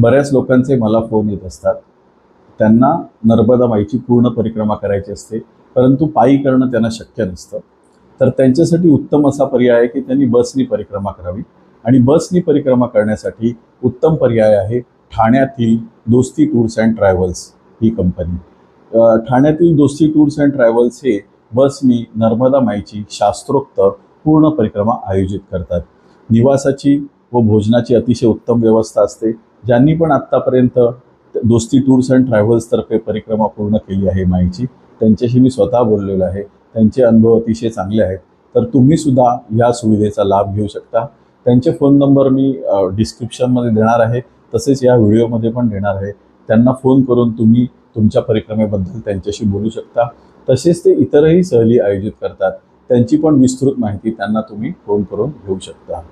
बऱ्याच लोकांचे मला फोन येत असतात. त्यांना नर्मदा माईची पूर्ण परिक्रमा करायची असते, परंतु पायी करणं त्यांना शक्य नसतं. तर त्यांच्यासाठी उत्तम असा पर्याय आहे की त्यांनी बसनी परिक्रमा करावी. आणि बसनी परिक्रमा करण्यासाठी उत्तम पर्याय आहे ठाण्यातील दोस्ती tours and travels he company. ठाण्यातील दोस्ती टूर्स अँड ट्रॅव्हल्स हे बसनी नर्मदा माईची शास्त्रोक्त पूर्ण परिक्रमा आयोजित करतात. निवासाची व भोजनाची अतिशय उत्तम व्यवस्था असते. ज्यांनी पण आत्तापर्यंत दोस्ती टूर्स अँड ट्रॅव्हल्सतर्फे परिक्रमा पूर्ण केली आहे माईची, त्यांच्याशी मी स्वतः बोललेलो आहे. त्यांचे अनुभव अतिशय चांगले आहेत. तर तुम्ही सुद्धा या सुविधेचा लाभ घेऊ शकता. त्यांचे फोन नंबर मी डिस्क्रिप्शनमध्ये देणार आहे, तसेच या व्हिडिओमध्ये पण देणार आहे. त्यांना फोन करून तुम्ही तुमच्या परिक्रमेबद्दल त्यांच्याशी बोलू शकता. तसेच ते इतरही सहली आयोजित करतात, त्यांची पण विस्तृत माहिती त्यांना तुम्ही फोन करून घेऊ शकता.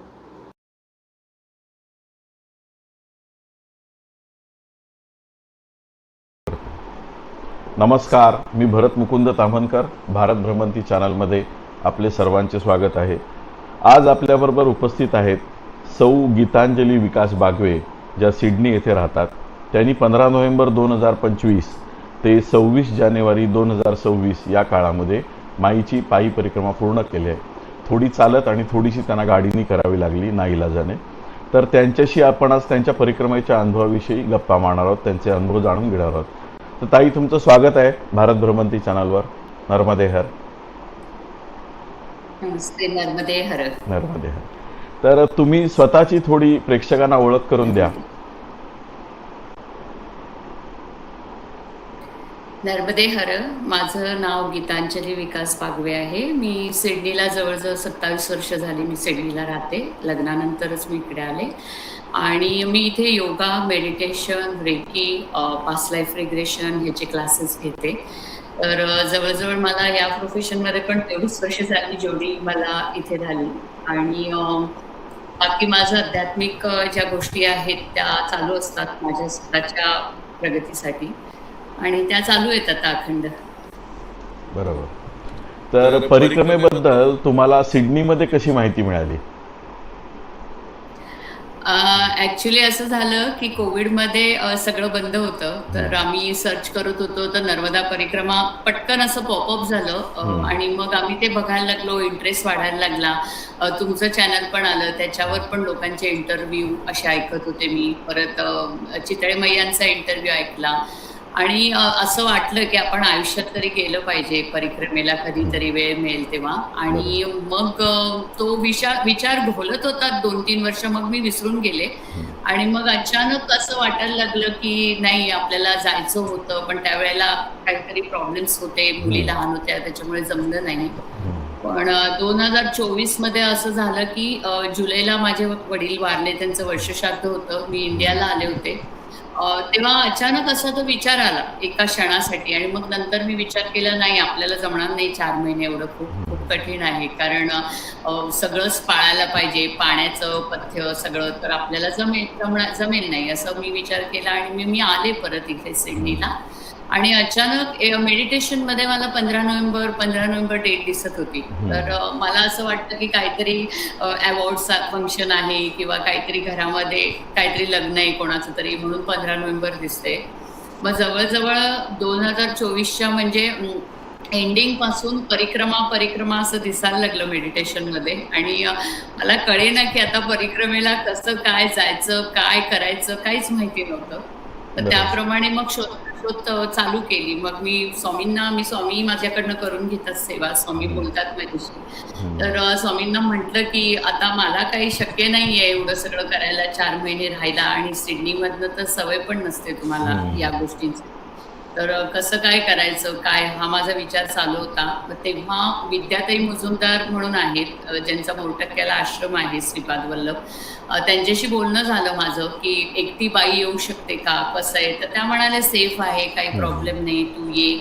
नमस्कार, मी भरत मुकुंद ताम्हनकर. भारत भ्रमंती चॅनलमध्ये आपले सर्वांचे स्वागत आहे. आज आपल्याबरोबर उपस्थित आहेत सौ गीतांजली विकास बागवे, ज्या सिडनी येथे राहतात. त्यांनी 15 नोव्हेंबर 2025 ते 26 जानेवारी 2026 या काळामध्ये माईची पायी परिक्रमा पूर्ण केली आहे. थोडी चालत आणि थोडीशी त्यांना गाडीनी करावी लागली नाईलाजाने. तर त्यांच्याशी आपण आज त्यांच्या परिक्रमेच्या अनुभवाविषयी गप्पा मारणार आहोत, त्यांचे अनुभव जाणून घेणार आहोत. तर ताई, तुमचं स्वागत आहे भारत भ्रमंती चॅनलवर. नर्मदे हर. नमस्ते. नर्मदे हर. नर्मदे हर. तर तुम्ही स्वतःची थोडी प्रेक्षकांना ओळख करून द्या. नर्मदे हर. माझं नाव गीतांजली विकास बागवे आहे. मी सिडनीला जवळजवळ 27 वर्ष झाली मी सिडनीला राहते. लग्नानंतरच मी इकडे आले आणि मी इथे yoga, meditation, reiki, past life regression ह्याचे क्लासेस घेते. तर जवळजवळ मला या प्रोफेशनमध्ये पण तेवढीच वर्ष झाली जेवढी मला इथे झाली. आणि बाकी माझं आध्यात्मिक ज्या गोष्टी आहेत त्या चालू असतात माझ्या स्वतःच्या प्रगतीसाठी आणि त्या चालू आहेत आता अखंड. बरोबर. तर परिक्रमेबद्दल तुम्हाला सिडनीमध्ये कशी माहिती मिळाली? ॲक्च्युली असं झालं की कोविडमध्ये सगळं बंद होतं, तर आम्ही सर्च करत होतो, तर नर्मदा परिक्रमा पटकन असं पॉपअप झालं आणि मग आम्ही ते बघायला लागलो, इंटरेस्ट वाढायला लागला. तुमचं चॅनल पण आलं, त्याच्यावर पण लोकांचे इंटरव्ह्यू असे ऐकत होते मी. परत चितळे मैयांचा इंटरव्ह्यू ऐकला आणि असं वाटलं की आपण आयुष्यात तरी गेलं पाहिजे परिक्रमेला, कधीतरी वेळ मिळेल तेव्हा. आणि मग तो विचार घोलत होता 2-3 वर्ष, मग मी विसरून गेले. आणि मग अचानक असं वाटायला लागलं की नाही, आपल्याला जायचं होतं, पण त्यावेळेला काहीतरी प्रॉब्लेम्स होते, मुली लहान होत्या, त्याच्यामुळे जमलं नाही. पण 2024 मध्ये असं झालं की जुलैला माझे वडील वारले, त्यांचं वर्षश्राद्ध होतं. मी इंडियाला आले होते. तेव्हा अचानक असा तो विचार आला एका क्षणासाठी आणि मग नंतर मी विचार केला, नाही आपल्याला जमणार नाही 4 महिने, एवढं खूप खूप कठीण आहे. कारण सगळंच पाळायला पाहिजे, पाण्याचं पथ्य सगळं, तर आपल्याला जमेल नाही असं मी विचार केला आणि मी आले परत इथे सिडनीला. आणि अचानक मेडिटेशनमध्ये मला 15 नोव्हेंबर डेट दिसत होती. तर मला असं वाटतं की काहीतरी अवॉर्डचा फंक्शन आहे किंवा काहीतरी घरामध्ये काहीतरी लग्न आहे कोणाचं तरी, म्हणून 15 नोव्हेंबर दिसते. मग जवळजवळ 2024च्या म्हणजे एंडिंग पासून परिक्रमा असं दिसायला लागलं मेडिटेशनमध्ये. आणि मला कळेना की आता परिक्रमेला कसं काय जायचं, काय करायचं, काहीच माहिती नव्हतं. तर त्याप्रमाणे मग शोध चालू केली. मग स्वामी माझ्याकडनं करून घेतात सेवा, स्वामी बोलतात माझ्याशी. तर स्वामींना म्हटलं की आता मला काही शक्य नाहीये एवढं सगळं करायला, 4 महिने राहायला, आणि सिडनीमधनं तर सवय पण नसते तुम्हाला या गोष्टींची. तर कसं काय करायचं, काय, हा माझा विचार चालू होता. तेव्हा विद्याताई मुजुमदार म्हणून आहेत, ज्यांचा मोरटक्क्याला आश्रम आहे श्रीपाद वल्लभ, त्यांच्याशी बोलणं झालं माझं की एकटी बाई येऊ शकते का, कसं आहे. तर त्या म्हणाल्या सेफ आहे, काही प्रॉब्लेम नाही, तू ये.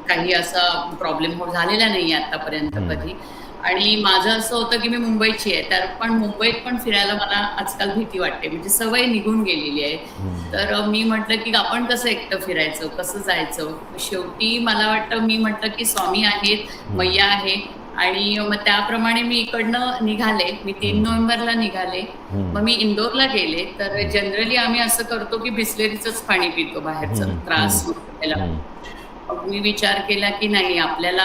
काही असा प्रॉब्लेम झालेला नाही आतापर्यंत कधी. आणि माझं असं होतं की मी मुंबईची आहे, तर पण मुंबईत पण फिरायला मला आजकाल भीती वाटते, म्हणजे सवय निघून गेलेली आहे. तर मी म्हटलं की आपण कसं एकटं फिरायचं, कसं जायचं. शेवटी मला वाटतं मी म्हटलं की स्वामी आहेत, मैया आहे आणि मग त्याप्रमाणे मी इकडनं निघाले. मी 3 नोव्हेंबरला निघाले. मग मी इंदोरला गेले. तर जनरली आम्ही असं करतो की बिस्लेरीचंच पाणी पितो बाहेरचं, त्रास होतो त्याला. मग मी विचार केला की नाही, आपल्याला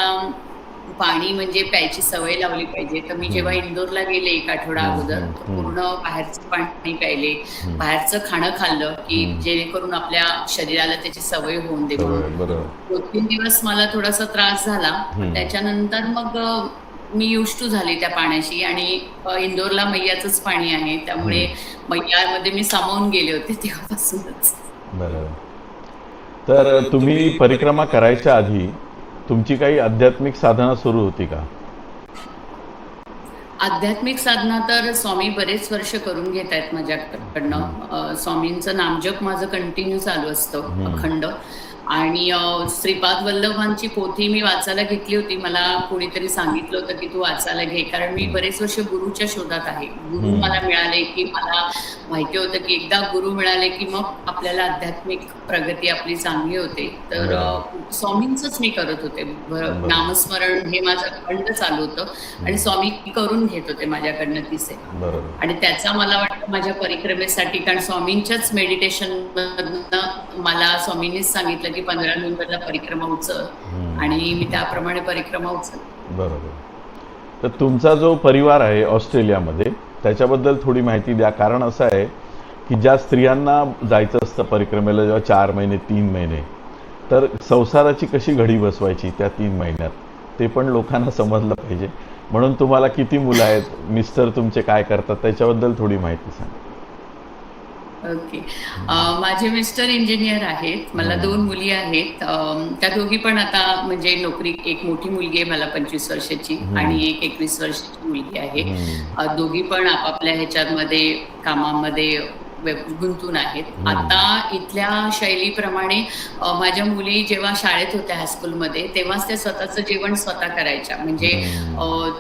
पाणी म्हणजे प्यायची सवय लावली पाहिजे. तर मी जेव्हा इंदोरला गेले 1 आठवडा अगोदर, तर पूर्ण बाहेरचं पाणी प्यायले, बाहेरचं खाणं खाल्लं की जेणेकरून आपल्या शरीराला त्याची सवय होऊन दे म्हणून. बरोबर. 2-3 दिवस मला थोडासा त्रास झाला. पण त्याच्यानंतर मग मी युज्ड टू झाली त्या पाण्याशी. आणि इंदोरला मैयाचंच पाणी आहे, त्यामुळे मैयामध्ये मी सामावून गेले होते तेव्हापासूनच. बरोबर. तर तुम्ही परिक्रमा करायच्या आधी तुमची काही आध्यात्मिक साधना सुरू होती का? आध्यात्मिक साधना तर स्वामी बरेच वर्ष करून घेत आहेत माझ्याकडनं. स्वामींचं नामजप माझं कंटिन्यू चालू असतं, अखंड. आणि श्रीपाद वल्लभांची पोथी मी वाचायला घेतली होती. मला कोणीतरी सांगितलं होतं की तू वाचायला घे, कारण मी बरेच वर्ष गुरुच्या शोधात आहे. गुरु मला मिळाले की मला माहिती होतं की एकदा गुरु मिळाले की मग आपल्याला आध्यात्मिक प्रगती आपली चांगली होते. तर स्वामींचंच मी करत होते. नामस्मरण हे माझं अखंड चालू होतं आणि स्वामी करून घेत होते माझ्याकडनं तिचे. आणि त्याचा मला वाटतं माझ्या परिक्रमेसाठी, कारण स्वामींच्याच मेडिटेशन मला स्वामींनीच सांगितलं की 15 नोव्हेंबरला परिक्रमा उचल, आणि मी त्याप्रमाणे परिक्रमा उचल. बरोबर. तर तुमचा जो परिवार आहे ऑस्ट्रेलियामध्ये, त्याच्याबद्दल थोडी माहिती द्या. कारण असं आहे की ज्या स्त्रियांना जायचं असतं परिक्रमेला, जेव्हा 4 महिने 3 महिने, तर संसाराची कशी घडी बसवायची त्या 3 महिन्यात, ते पण लोकांना समजलं पाहिजे. म्हणून तुम्हाला किती मुलं आहेत, मिस्टर तुमचे काय करतात, त्याच्याबद्दल थोडी माहिती सांगा. ओके. माझे मिस्टर इंजिनियर आहेत. मला 2 मुली आहेत. त्या दोघी पण आता म्हणजे नोकरी, एक मोठी मुलगी आहे मला 25 वर्षाची आणि एक 21 वर्षाची मुलगी आहे. दोघी पण आपापल्या ह्याच्यामध्ये कामामध्ये गुंतून आहेत. आता इथल्या शैलीप्रमाणे माझ्या मुली जेव्हा शाळेत होत्या हायस्कूलमध्ये, तेव्हाच त्या स्वतःचं जेवण स्वतः करायच्या. म्हणजे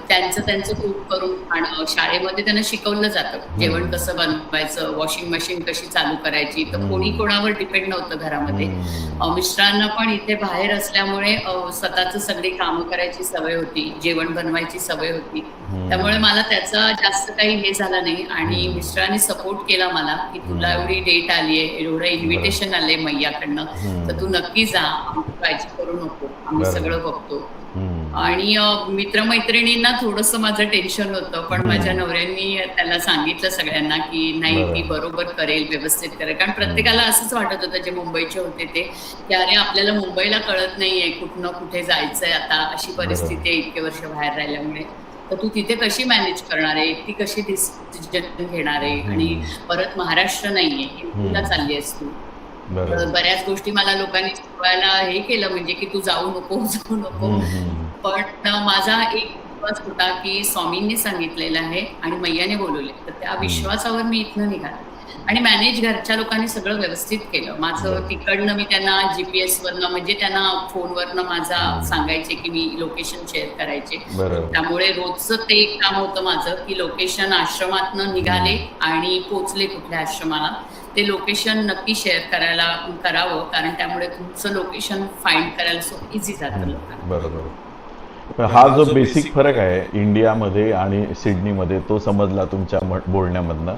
त्यांचं कुक करून खाणं, शाळेमध्ये त्यांना शिकवलं जातं जेवण कसं बनवायचं, वॉशिंग मशीन कशी चालू करायची. तर कोणी कोणावर डिपेंड नव्हतं घरामध्ये. मिस्टरांना पण इथे बाहेर असल्यामुळे स्वतःच सगळी कामं करायची सवय होती, जेवण बनवायची सवय होती. त्यामुळे मला त्याचा जास्त काही हे झालं नाही. आणि मिस्टरांनी सपोर्ट केला मला की तुला एवढी डेट आली आहे, एवढं इन्व्हिटेशन आलंय मैयाकडनं, तर तू नक्की जा, आम्ही काळजी करू नको, आम्ही सगळं बघतो. आणि मित्रमैत्रिणींना थोडंसं माझं टेन्शन होतं, पण माझ्या नवऱ्यांनी त्याला सांगितलं सगळ्यांना की नाही, ती बरोबर करेल, व्यवस्थित करेल. कारण प्रत्येकाला असंच वाटत होतं, जे मुंबईचे होते ते, की अरे आपल्याला मुंबईला कळत नाहीये कुठनं कुठे जायचंय, आता अशी परिस्थिती आहे इतके वर्ष बाहेर राहिल्यामुळे. तर तू तिथे कशी मॅनेज करणार आहे, ती कशी डिसिजन घेणार आहे, आणि परत महाराष्ट्र नाहीये, एमपीला चालली आहेस तू. बऱ्याच गोष्टी मला लोकांनी शिकवायला हे केलं, म्हणजे की तू जाऊ नको. पण माझा एक विश्वास होता की स्वामींनी सांगितलेलं आहे आणि मैयाने बोलवले, तर त्या विश्वासावर मी इथनं निघाले. आणि मॅनेज घरच्या लोकांनी सगळं व्यवस्थित केलं माझं. तिकडनं मी त्यांना GPS वरनं, म्हणजे त्यांना फोनवरनं माझा सांगायचे की मी लोकेशन शेअर करायचे. त्यामुळे रोजचं ते एक काम होतं माझं की लोकेशन, आश्रमातनं निघाले आणि पोचले कुठल्या आश्रमाला, ते लोकेशन नक्की शेअर करावं, कारण त्यामुळे तुमचं लोकेशन फाइंड करायला इझी जातं लोकांना. बरोबर. हा जो बेसिक फरक आहे इंडियामध्ये आणि सिडनीमध्ये, तो समजला तुमच्या बोलण्यामधनं.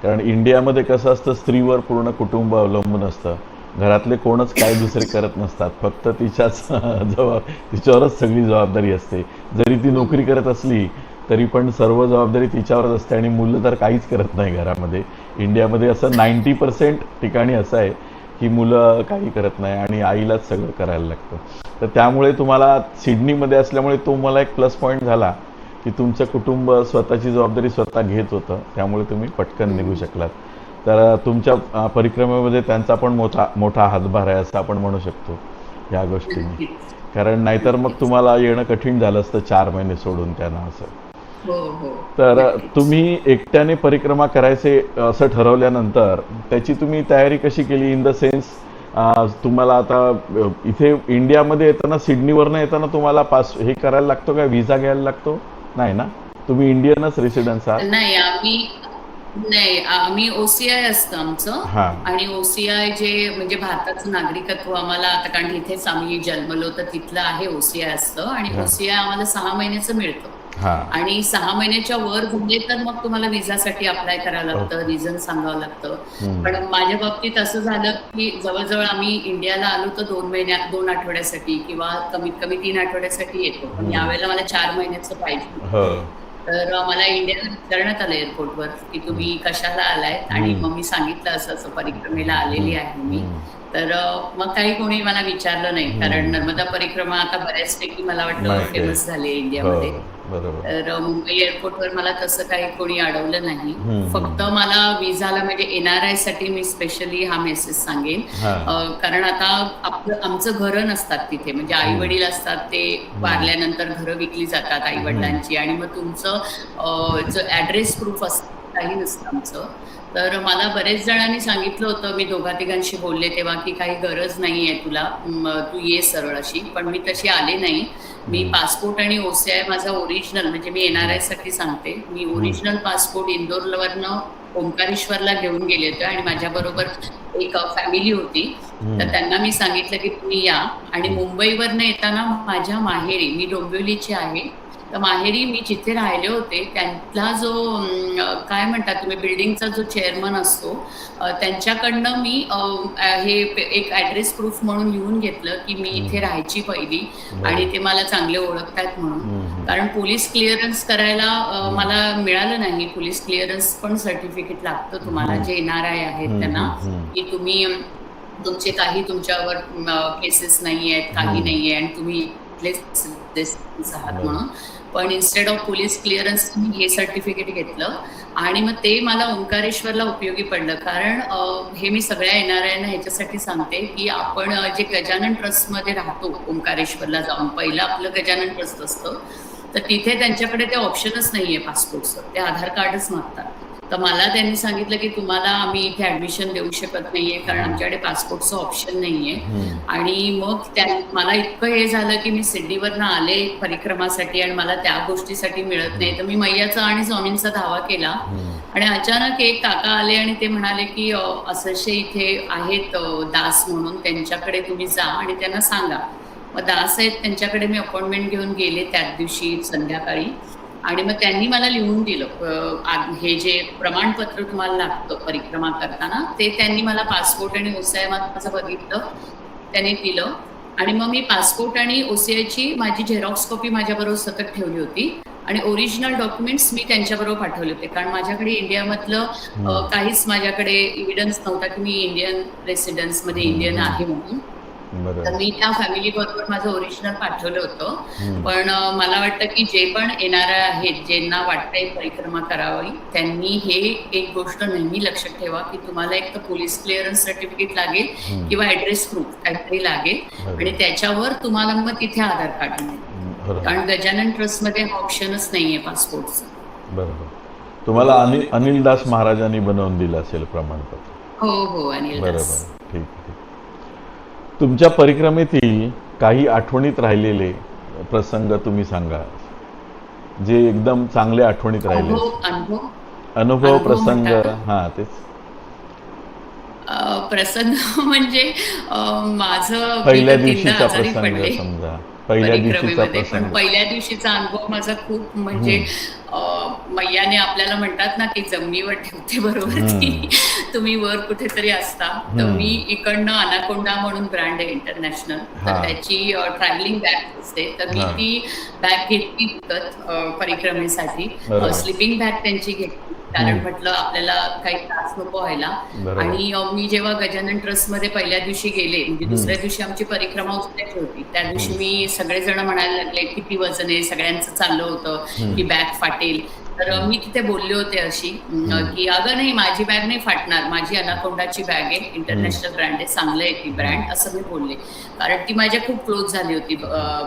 कारण इंडियामध्ये कसं असतं, स्त्रीवर पूर्ण कुटुंब अवलंबून असतं, घरातले कोणच काय दुसरे करत नसतात, फक्त तिच्यावरच सगळी जबाबदारी असते. जरी ती नोकरी करत असली तरी पण सर्व जबाबदारी तिच्यावरच असते, आणि मुलं तर काहीच करत नाही घरामध्ये. इंडियामध्ये असं 90% ठिकाणी असं आहे की मुलं काही करत नाही आणि आईलाच सगळं करायला लागतं. तर त्यामुळे तुम्हाला सिडनीमध्ये असल्यामुळे तो मला एक प्लस पॉईंट झाला की तुमचं कुटुंब स्वतःची जबाबदारी स्वतः घेत होतं, त्यामुळे तुम्ही पटकन निघू शकलात. तर तुमच्या परिक्रमेमध्ये त्यांचा पण मोठा हातभार आहे असं आपण म्हणू शकतो या गोष्टींनी. कारण नाहीतर मग तुम्हाला येणं कठीण झालं असतं 4 महिने सोडून त्यांना असं. तर तुम्ही एकट्याने परिक्रमा करायचे असं ठरवल्यानंतर त्याची तुम्ही तयारी कशी केली? इन द सेन्स, तुम्हाला आता इथे इंडियामध्ये येताना, सिडनीवरनं येताना तुम्हाला हे करायला लागतो का, व्हिसा घ्यायला लागतो? नाही ना, तुम्ही इंडियनच रेसिडेंट्स आहात? नाही, नाही, आम्ही ओसीआय असतं आमचं. हा. आणि ओसीआय जे म्हणजे भारताचं नागरिकत्व आम्हाला आता, कारण इथेच आम्ही जन्मलो तर तिथलं आहे, ओसीआय असतं. आणि हा. ओसीआय आम्हाला 6 महिन्याचं मिळतं. हा. आणि 6 महिन्याच्या वर झाले तर मग तुम्हाला विजासाठी अप्लाय करावं लागतं, ओके. रिझन सांगावं लागतं. हम्म. पण माझ्या बाबतीत असं झालं की जवळजवळ आम्ही इंडियाला आलो तर 2 आठवड्यासाठी किंवा कमीत कमी 3 आठवड्यासाठी येतो. पण यावेळेला मला 4 महिन्याचं पाहिजे हो. होतं. तर मला इंडियाला विचारण्यात आलं एअरपोर्टवर की तुम्ही कशाला आलायत. आणि हम्म. मग मी सांगितलं असं असं परिक्रमेला आलेली आहे मी. हम्म. तर मग काही कोणी मला विचारलं नाही, कारण हम्म. नर्मदा परिक्रमा आता बऱ्याचपैकी मला वाटतं माहिती आहे. फेमस झाली आहे हो, इंडियामध्ये. बरोबर. तर मुंबई एअरपोर्टवर मला तसं काही कोणी अडवलं नाही. हम्म. फक्त मला विजाला म्हणजे NRI साठी मी स्पेशली हा मेसेज सांगेन. हा. कारण आता आमचं घरं नसतात तिथे, म्हणजे आई वडील असतात, ते वारल्यानंतर घरं विकली जातात आई वडिलांची. आणि मग तुमचं जो ऍड्रेस प्रूफ असतं काही नसतं आमचं. तर मला बरेच जणांनी सांगितलं होतं, मी 2-3 बोलले तेव्हा, की काही गरज नाहीये तुला, तू ये सरळ अशी. पण मी तशी आले नाही. मी पासपोर्ट आणि ओसीआय माझा ओरिजिनल, म्हणजे मी NRI साठी सांगते, मी ओरिजिनल पासपोर्ट इंदोरवरनं ओंकारेश्वरला घेऊन गेले होते. आणि माझ्याबरोबर एक फॅमिली होती. तर त्यांना मी सांगितलं की तुम्ही या. आणि मुंबईवरनं येताना माझ्या माहेरी, मी डोंबिवलीची आहे, तर माहेरी मी जिथे राहिले होते त्यांतला जो काय म्हणतात तुम्ही, बिल्डिंगचा जो चेअरमन असतो, त्यांच्याकडनं मी हे एक ॲड्रेस प्रूफ म्हणून लिहून घेतलं की मी इथे राहायची पहिली. आणि ते मला चांगले ओळखतात म्हणून. कारण पोलीस क्लिअरन्स करायला मला मिळालं नाही. पोलीस क्लिअरन्स पण सर्टिफिकेट लागतं तुम्हाला, जे NRI आहेत त्यांना, की तुम्ही तुमचे काही तुमच्यावर केसेस नाही आहेत, काही नाही आहे, आणि तुम्ही इथलेच आहात म्हणून. पण इन्स्टेड ऑफ पोलीस क्लिअरन्स मी हे सर्टिफिकेट घेतलं. आणि मग ते मला ओंकारेश्वरला उपयोगी पडलं. कारण हे मी सगळ्या येणाऱ्यांना ह्याच्यासाठी सांगते की आपण जे गजानन ट्रस्टमध्ये राहतो ओंकारेश्वरला जाऊन, पहिलं आपलं गजानन ट्रस्ट असतं, तर तिथे त्यांच्याकडे ते ऑप्शनच नाहीये पासपोर्टचं, ते आधार कार्डच मागतात. तर मला त्यांनी सांगितलं की तुम्हाला आम्ही इथे ऍडमिशन देऊ शकत नाहीये, कारण आमच्याकडे पासपोर्टचं ऑप्शन नाहीये. आणि मग मला इतकं हे झालं की मी सिडनीवरनं आले परिक्रमासाठी आणि मला त्या गोष्टीसाठी मिळत नाही. तर मी मैयाचा आणि स्वामींचा धावा केला. आणि अचानक एक काका आले आणि ते म्हणाले की असे इथे आहेत दास म्हणून, त्यांच्याकडे तुम्ही जा आणि त्यांना सांगा. मग दास आहेत त्यांच्याकडे मी अपॉइंटमेंट घेऊन गेले त्याच दिवशी संध्याकाळी. आणि मग त्यांनी मला लिहून दिलं, हे जे प्रमाणपत्र तुम्हाला लागतं परिक्रमा करताना, ते त्यांनी मला पासपोर्ट आणि ओसीआय माझं बघितलं, त्यांनी दिलं. आणि मग मी पासपोर्ट आणि ओसीआयची माझी झेरॉक्स कॉपी माझ्याबरोबर सतत ठेवली होती. आणि ओरिजिनल डॉक्युमेंट्स मी त्यांच्याबरोबर पाठवले होते, कारण माझ्याकडे इंडियामधलं काहीच माझ्याकडे एव्हिडन्स नव्हता की मी इंडियन रेसिडेन्समध्ये इंडियन आहे म्हणून. तर मी त्या फॅमिली बरोबर माझं ओरिजिनल पाठवलं होतं. पण मला वाटतं की जे पण येणारे आहेत, ज्यांना वाटतंय परिक्रमा करावी, त्यांनी हे एक गोष्ट नेहमी लक्षात ठेवा की तुम्हाला एक तर पोलीस क्लिअरन्स सर्टिफिकेट लागेल किंवा ऍड्रेस प्रूफ काहीतरी लागेल. आणि त्याच्यावर तुम्हाला मग तिथे आधार कार्ड मिळेल, कारण गजानन ट्रस्टमध्ये हा ऑप्शनच नाहीये पासपोर्टचं. बरोबर. तुम्हाला अनिल दास महाराजांनी बनवून दिलं असेल प्रमाणपत्र. हो, अनिल दास. बरोबर. ठीक. तुमच्या परिक्रमेतील काही आठवणीत राहिलेले प्रसंग तुम्ही सांगा, जे एकदम चांगले आठवणीत राहिले. अनुभव प्रसंग. हा, तेच प्रसंग म्हणजे माझं पहिल्या दिवशीचा प्रसंग समजा. पण पहिल्या दिवशीचा अनुभव माझा खूप म्हणजे मैयाने आपल्याला म्हणतात ना की जमिनीवर ठेवते बरोबर, की तुम्ही वर कुठेतरी असता. तर मी इकडनं अनाकोंडा म्हणून ब्रँड आहे इंटरनॅशनल, तर त्याची ट्रॅव्हलिंग बॅग असते. तर मी ती बॅग घेतली विकत परिक्रमेसाठी. स्लिपिंग बॅग त्यांची घेतली, कारण म्हटलं आपल्याला काही त्रास नको व्हायला. आणि मी जेव्हा गजानन ट्रस्टमध्ये पहिल्या दिवशी गेले, म्हणजे दुसऱ्या दिवशी आमची परिक्रमा उचलायची होती, त्या दिवशी मी सगळेजण म्हणायला लागले किती वजन आहे, सगळ्यांचं चाललं होतं की बॅग फाटेल. तर मी तिथे बोलले होते अशी की अगं नाही, माझी बॅग नाही फाटणार, माझी अनाकोंडाची बॅग आहे, इंटरनॅशनल ब्रँड आहे, चांगलं आहे ती ब्रँड, असं मी बोलले. कारण ती माझ्या खूप क्लोज झाली होती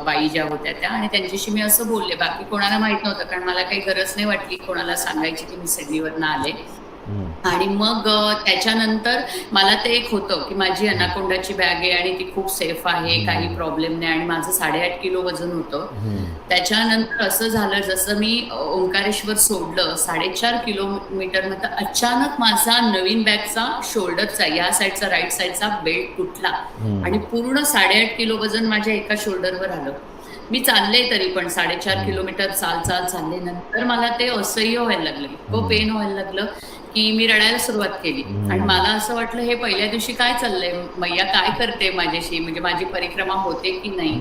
बाई ज्या होत्या त्या, आणि त्यांच्याशी मी असं बोलले. बाकी कोणाला माहित नव्हतं, कारण मला काही गरज नाही वाटली कोणाला सांगायची की मी सिडनीवरनं आले. आणि मग त्याच्यानंतर मला ते एक होतं की माझी अनाकोंडाची बॅग आहे आणि ती खूप सेफ आहे, काही प्रॉब्लेम नाही, आणि माझं 8.5 किलो वजन होतं. त्याच्यानंतर असं झालं, जसं मी ओंकारेश्वर सोडलं 4.5 किलोमीटरनंतर अचानक माझा नवीन बॅगचा शोल्डरचा, या साईडचा, राईट साईडचा बेल्ट तुटला आणि पूर्ण 8.5 किलो वजन माझ्या एका शोल्डरवर आलं. मी चालले तरी पण 4.5 किलोमीटर चालले. नंतर मला ते असह्य व्हायला लागलं, इतकं पेन व्हायला लागलं की मी रडायला सुरुवात केली. आणि मला असं वाटलं, हे पहिल्या दिवशी काय चाललंय, मैया काय करते माझ्याशी, म्हणजे माझी परिक्रमा होते की नाही.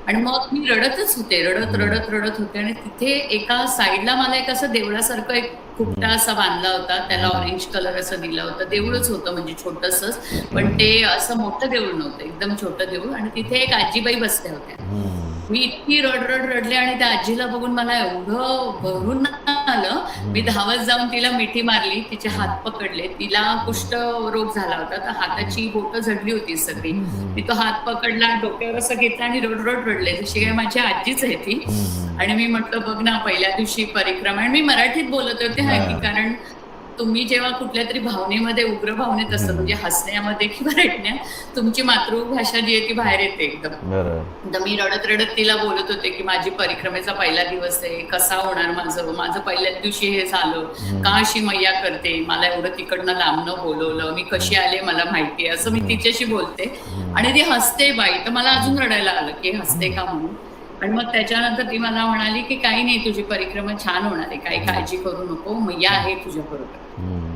आणि मग मी रडतच होते, रडत होते. आणि तिथे एका साईडला मला एक असं देवळासारखं एक खुपटा असा बांधला होता, त्याला ऑरेंज कलर असं दिला होता. देऊळच होतं, म्हणजे छोटंसंच, पण ते असं मोठं देऊळ नव्हतं, एकदम छोटं देऊळ. आणि तिथे एक आजीबाई बसल्या होत्या. मी इतकी रडले आणि त्या आजीला बघून मला एवढं भरून आलं. मी धावत जाऊन तिला मिठी मारली, तिचे हात पकडले. तिला कुष्ठरोग झाला होता, तर हाताची बोटं झडली होती सगळी. मी तो हात पकडला, डोक्यावर असं घेतला आणि रडले, जशी काय माझी आजीच आहे ती. आणि मी म्हटलं, बघ ना, पहिल्या दिवशी परिक्रमा. आणि मी मराठीत बोलत होते, की कारण तुम्ही जेव्हा कुठल्या तरी भावनेमध्ये, उग्र भावनेत असतं, म्हणजे हसण्यामध्ये किंवा रडण्यात, तुमची मातृभाषा जी आहे ती बाहेर येते एकदम. तर मी रडत तिला बोलत होते की माझी परिक्रमेचा पहिला दिवस आहे, कसा होणार माझं पहिल्याच दिवशी हे झालं, का अशी मैया करते, मला एवढं तिकडनं लांबनं बोलवलं, मी कशी आले मला माहिती आहे, असं मी तिच्याशी बोलते. आणि ती हसते बाई, तर मला अजून रडायला आलं की हसते का म्हणून. आणि मग त्याच्यानंतर ती मला म्हणाली की काही नाही, तुझी परिक्रमा छान होणार आहे, काही काळजी करू नको, मैया आहे तुझ्या बरोबर.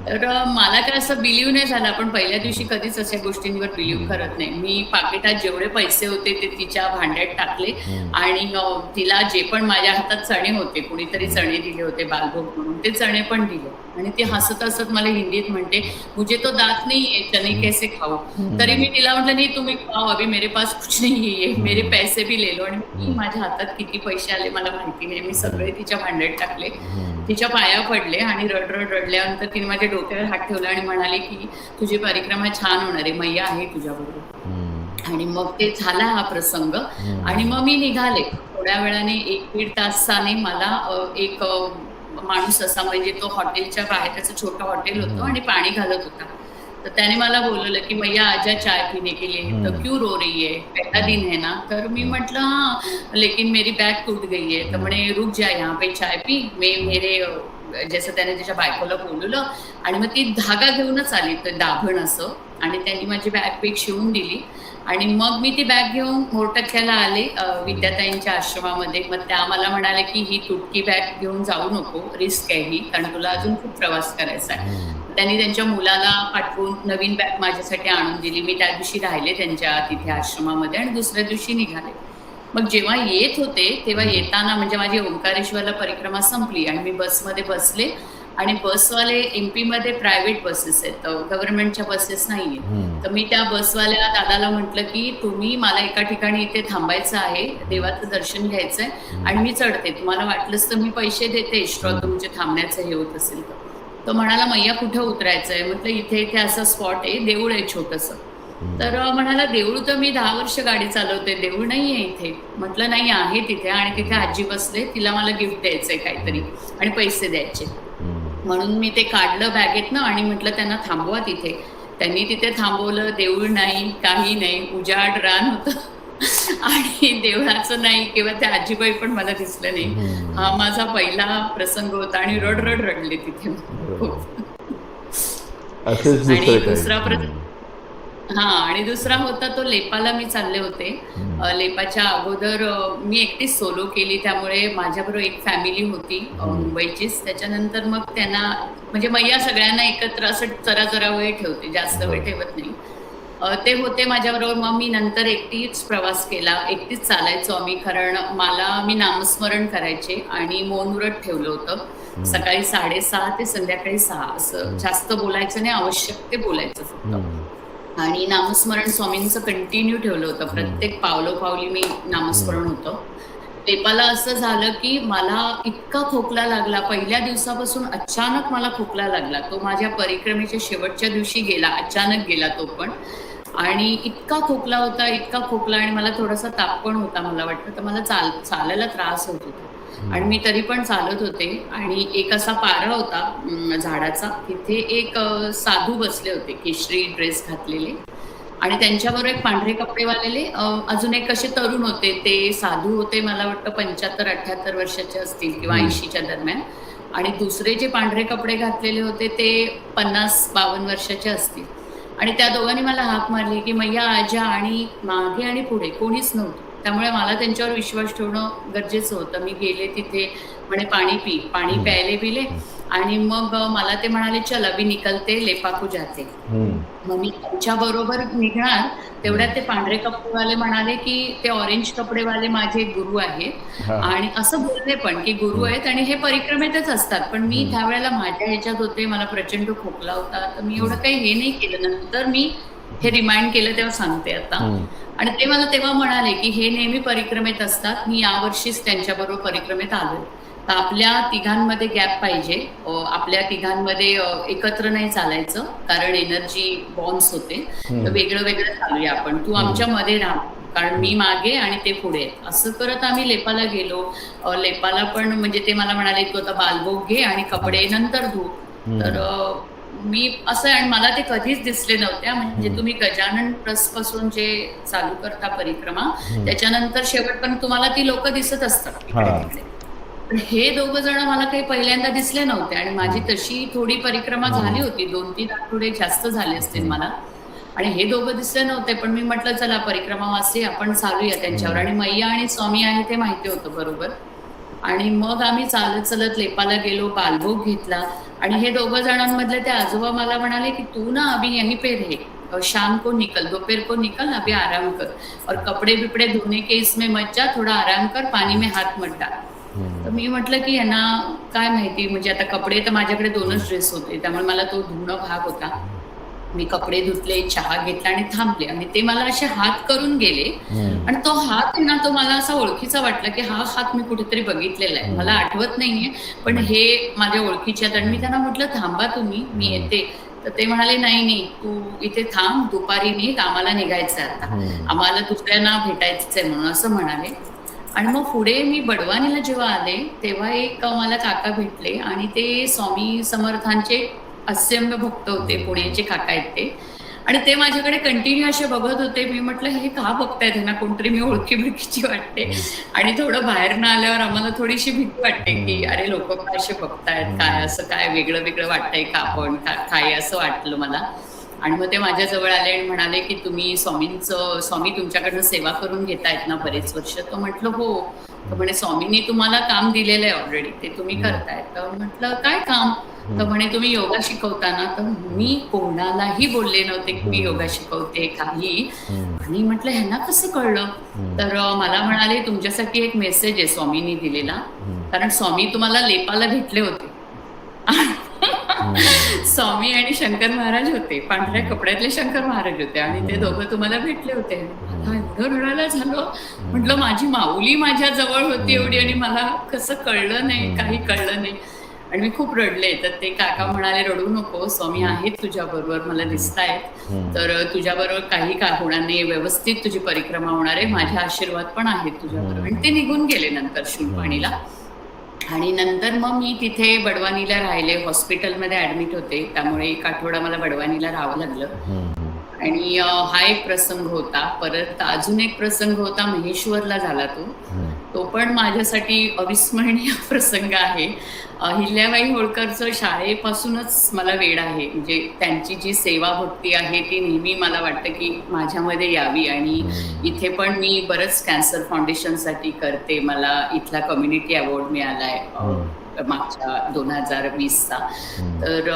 तर मला काय असं बिलीव्ह नाही झालं. पण पहिल्या दिवशी कधीच अशा गोष्टींवर बिलीव्ह करत नाही. मी पाकिटात जेवढे पैसे होते ते तिच्या भांड्यात टाकले आणि तिला जे पण माझ्या हातात चणे होते, कुणीतरी चणे दिले होते बालभोग म्हणून, ते चणे पण दिले. आणि ती हसत मला हिंदीत म्हणते, मुझे तो दात नहीं है, चने कैसे खाऊ. तरी मी तिला म्हटलं, नाही तुम्ही खाओ, अभी मेरे पास कुछ नहीं है, मेरे पैसे भी ले लो. आणि माझ्या हातात किती पैसे आले मला माहिती नाही, मी सगळे तिच्या भांड्यात टाकले, तिच्या पाया पडले आणि रडल्यानंतर तिने माझ्या डोक्यावर हात ठेवला आणि म्हणाली की तुझी परिक्रमा छान होणार आहे, मैया आहे तुझ्याबरोबर. आणि मग ते झाला हा प्रसंग. आणि मग मी निघाले. थोड्या वेळाने 1-1.5 तासाने मला एक माणूस असा, म्हणजे तो हॉटेलच्या बाहेर, त्याचं छोटं हॉटेल होतं आणि पाणी घालत होता. तर त्याने मला बोलवलं की मैया आजा चाय पीने के लिए, तर क्यों रो रही है, पहला दिन है ना. तर मी म्हटलं हाँ, लेकिन मेरी बैग टूट गई है. तर म्हणे रुक जा यहाँ पे चाय पी, मेरे जसं त्याने त्याच्या बायकोला बोलवलं. आणि मग ती धागा घेऊनच आली, तर दाभण असं, आणि त्यांनी माझी बॅग शिवून दिली. आणि मग मी ती बॅग घेऊन मोरटक्क्याला आले, विद्याताईंच्या आश्रमामध्ये. मग त्या मला म्हणाल्या की ही तुटकी बॅग घेऊन जाऊ नको, रिस्क आहे ही, कारण तुला अजून खूप प्रवास करायचा आहे. त्यांनी त्यांच्या मुलाला पाठवून नवीन बॅग माझ्यासाठी आणून दिली. मी त्या दिवशी राहिले त्यांच्या तिथे आश्रमामध्ये आणि दुसऱ्या दिवशी निघाले. मग जेव्हा येत होते तेव्हा येताना, म्हणजे माझी ओंकारेश्वरला परिक्रमा संपली आणि मी बसमध्ये बसले. आणि बसवाले MP मध्ये प्रायव्हेट बसेस आहेत, गव्हर्नमेंटच्या बसेस नाहीये. तर मी त्या बसवाल्या दादाला म्हटलं की तुम्ही मला एका ठिकाणी इथे थांबायचं आहे, देवाचं दर्शन घ्यायचंय आणि मी चढते, तुम्हाला वाटलंच तर मी पैसे देते एक्स्ट्रा तुमचे थांबण्याचं हे होत असेल तर. तो म्हणाला, मैया कुठे उतरायचंय. म्हटलं इथे असं स्पॉट आहे, देऊळ आहे छोटंसं. तर म्हणाला, देऊळ तर मी 10 वर्ष गाडी चालवते, देऊळ नाहीये इथे. म्हटलं नाही, आहे तिथे, आणि तिथे आजी बसले, तिला मला गिफ्ट द्यायचंय काहीतरी आणि पैसे द्यायचे. म्हणून मी ते काढलं बॅगेतनं आणि म्हटलं त्यांना थांबवा तिथे. त्यांनी तिथे थांबवलं. देऊळ नाही, काही नाही, उजाड रान होतं आणि देवळाचं नाही किंवा त्या आजीबाई पण मला दिसलं नाही. हा माझा पहिला प्रसंग होता आणि रडले तिथे. आणि दुसरा आणि दुसरा होता तो लेपाला मी चालले होते. लेपाच्या अगोदर मी एकटीच सोलो केली, त्यामुळे माझ्याबरोबर एक फॅमिली होती मुंबईचीच. त्याच्यानंतर मग त्यांना, म्हणजे मैया सगळ्यांना एकत्र असं जरा वेळ ठेवते, जास्त वेळ ठेवत नाही. ते होते माझ्याबरोबर. मग मी नंतर एकटीच प्रवास केला, एकटीच चालायचो आम्ही, कारण मी नामस्मरण करायचे आणि मौन व्रत ठेवलं होतं. सकाळी 6:30 ते संध्याकाळी 6 असं जास्त बोलायचं नाही, आवश्यक ते बोलायचं फक्त. आणि नामस्मरण स्वामींचं कंटिन्यू ठेवलं होतं, प्रत्येक पावलोपावली मी नामस्मरण होतं. लेपाला असं झालं की मला इतका खोकला लागला, पहिल्या दिवसापासून अचानक मला खोकला लागला. तो माझ्या परिक्रमेच्या शेवटच्या दिवशी गेला, अचानक गेला तो पण. आणि इतका खोकला होता, आणि मला थोडासा ताप पण होता मला वाटतं. तर मला चालायला त्रास होत होता. आणि मी तरी पण चालत होते आणि एक असा पारा होता झाडाचा, तिथे एक साधू बसले होते, केशरी ड्रेस घातलेले आणि त्यांच्याबरोबर एक पांढरे कपडेवालेले अजून एक असे तरुण होते. ते साधू होते, मला वाटतं 75-78 वर्षाचे असतील किंवा 80च्या दरम्यान. आणि दुसरे जे पांढरे कपडे घातलेले होते ते 50-52 वर्षाचे असतील. आणि त्या दोघांनी मला हाक मारली, की "मैया आजा" आणि मागे आणि पुढे कोणीच नव्हतं. त्यामुळे मला त्यांच्यावर विश्वास ठेवणं गरजेचं होतं. मी गेले तिथे, म्हणे, "पाणी पी." पाणी प्यायले पिले आणि मग मला ते म्हणाले, "चल अभी निकलते, लेपाकू जाते." मग मी त्यांच्याबरोबर निघणार तेवढ्यात ते पांढरे कपडेवाले म्हणाले, की "ते ऑरेंज कपडेवाले माझे गुरु आहेत." हा. आणि असं बोलले पण, की गुरु आहेत आणि हे परिक्रमेतच असतात. पण मी त्यावेळेला माझ्या ह्याच्यात होते, मला प्रचंड खोकला होता, तर मी एवढं काही हे नाही केलं. नंतर मी हे रिमाइंड केलं तेव्हा सांगते आता. आणि ते मला तेव्हा म्हणाले, की "हे नेहमी परिक्रमेत असतात. मी यावर्षीच त्यांच्याबरोबर परिक्रमेत आलोय. तर आपल्या तिघांमध्ये गॅप पाहिजे. आपल्या तिघांमध्ये एकत्र नाही चालायचं, कारण एनर्जी बॉन्ड्स होते. तर वेगळं वेगळं चालूया आपण. तू आमच्या मध्ये राहा, कारण मी मागे आणि ते पुढे." असं करत आम्ही लेपाला गेलो. लेपाला पण म्हणजे ते मला म्हणाले, "तू आता बालभोग घे आणि कपडे नंतर धु." तर मी असं, आणि मला ते कधीच दिसले नव्हत्या. म्हणजे तुम्ही गजानन ट्रस्ट पासून जे चालू करता परिक्रमा, त्याच्यानंतर शेवटपर्यंत तुम्हाला ती लोक दिसत असतात इकडे हा. तिकडे. पण हे दोघं जण मला काही पहिल्यांदा दिसले नव्हते आणि माझी तशी थोडी परिक्रमा झाली होती. 2-3 आठवडे जास्त झाले असतील मला. आणि हे दोघं दिसले नव्हते. पण मी म्हटलं, चला परिक्रमावासी आपण चालूया त्यांच्यावर. आणि मैया आणि स्वामी आहे ते माहिती होतं बरोबर. आणि मग आम्ही चालत चालत लेपाला गेलो, बालभोग घेतला. आणि हे दोघं जणांमधले ते आजोबा मला म्हणाले, की "तू ना अभी यहीं पे रहे और शाम को निकल, दोपहर को निकल, अभी आराम कर और कपड़े बिपड़े धोने के इसमें मत जा, थोड़ा आराम कर, पानी में हाथ मत डाल." तर मी म्हटलं, की यांना काय माहिती, म्हणजे आता कपडे तर माझ्याकडे 2च ड्रेस होते, त्यामुळे मला तो धुणं भाग होता. मी कपडे धुतले, चहा घेतला आणि थांबले. आणि ते मला असे हात करून गेले. आणि तो हात आहे ना, तो मला असा ओळखीचा वाटला, की हा हात मी कुठेतरी बघितलेला आहे. मला आठवत नाहीये, पण हे माझ्या ओळखीचे आहेत. आणि मी त्यांना म्हटलं, "थांबा तुम्ही, मी येते." तर ते म्हणाले, "नाही नाही, तू इथे थांब, दुपारी निघ, आम्हाला निघायचं आहे आता, आम्हाला दुसऱ्यांना भेटायचंच आहे," म्हणून असं म्हणाले. आणि मग पुढे मी बडवानीला जेव्हा आले, तेव्हा एक मला काका भेटले आणि ते स्वामी समर्थांचे असंख्य भक्त होते, पुण्याचे काका आहेत ते. आणि ते माझ्याकडे कंटिन्यू असे बघत होते. मी म्हटलं, हे का बघतायत, ह्यांना कोणतरी मी ओळखी-बिळखीची वाटते. आणि थोडं बाहेरनं आल्यावर आम्हाला थोडीशी भीती वाटते, की अरे लोक का असे बघतायत, काय असं काय वेगळं वेगळं वाटतंय का आपण, काय असं वाटलं मला. आणि मग ते माझ्याजवळ आले आणि म्हणाले, की "तुम्ही स्वामी तुमच्याकडनं सेवा करून घेतायत ना बरेच वर्ष?" तर म्हटलं, "हो." तर म्हणे, "स्वामींनी तुम्हाला काम दिलेलं आहे ऑलरेडी, ते तुम्ही करताय." तर म्हटलं, "काय काम?" तर म्हणे, "तुम्ही योगा शिकवता ना?" तर मी कोणालाही बोलले नव्हते, की मी योगा शिकवते काही. आणि म्हटलं, ह्यांना कसं कळलं? तर मला म्हणाले, "तुमच्यासाठी एक मेसेज आहे स्वामींनी दिलेला, कारण स्वामी तुम्हाला लेपाला भेटले होते." स्वामी आणि शंकर महाराज होते, पांढऱ्या कपड्यातले शंकर महाराज होते आणि ते दोघं तुम्हाला भेटले होते. मला एवढं रडायला झालं. म्हटलं, माझी माऊली माझ्या जवळ होती एवढी आणि मला कसं कळलं नाही, काही कळलं नाही. आणि मी खूप रडले. तर ते काका म्हणाले, "रडू नको, स्वामी आहेत तुझ्याबरोबर, मला दिसतायत. तर तुझ्याबरोबर काही काय होणार नाही, व्यवस्थित तुझी परिक्रमा होणार आहे, माझे आशीर्वाद पण आहेत तुझ्याबरोबर." आणि ते निघून गेले नंतर शूलपाणीला. आणि नंतर मग मी तिथे बडवानीला राहिले, हॉस्पिटलमध्ये ॲडमिट होते, त्यामुळे 1 आठवडा मला बडवानीला राहावं लागलं. आणि हा एक प्रसंग होता. परत अजून एक प्रसंग होता, महेश्वरला झाला तो. तो पण माझ्यासाठी अविस्मरणीय प्रसंग आहे. अहिल्याबाई होळकरचं शाळेपासूनच मला वेड आहे. म्हणजे त्यांची जी सेवा भक्ती आहे ती नेहमी मला वाटतं, की माझ्यामध्ये यावी. आणि इथे पण मी बरंच कॅन्सर फाउंडेशनसाठी करते. मला इथला कम्युनिटी अवॉर्ड मिळालाय मागच्या 2020चा. तर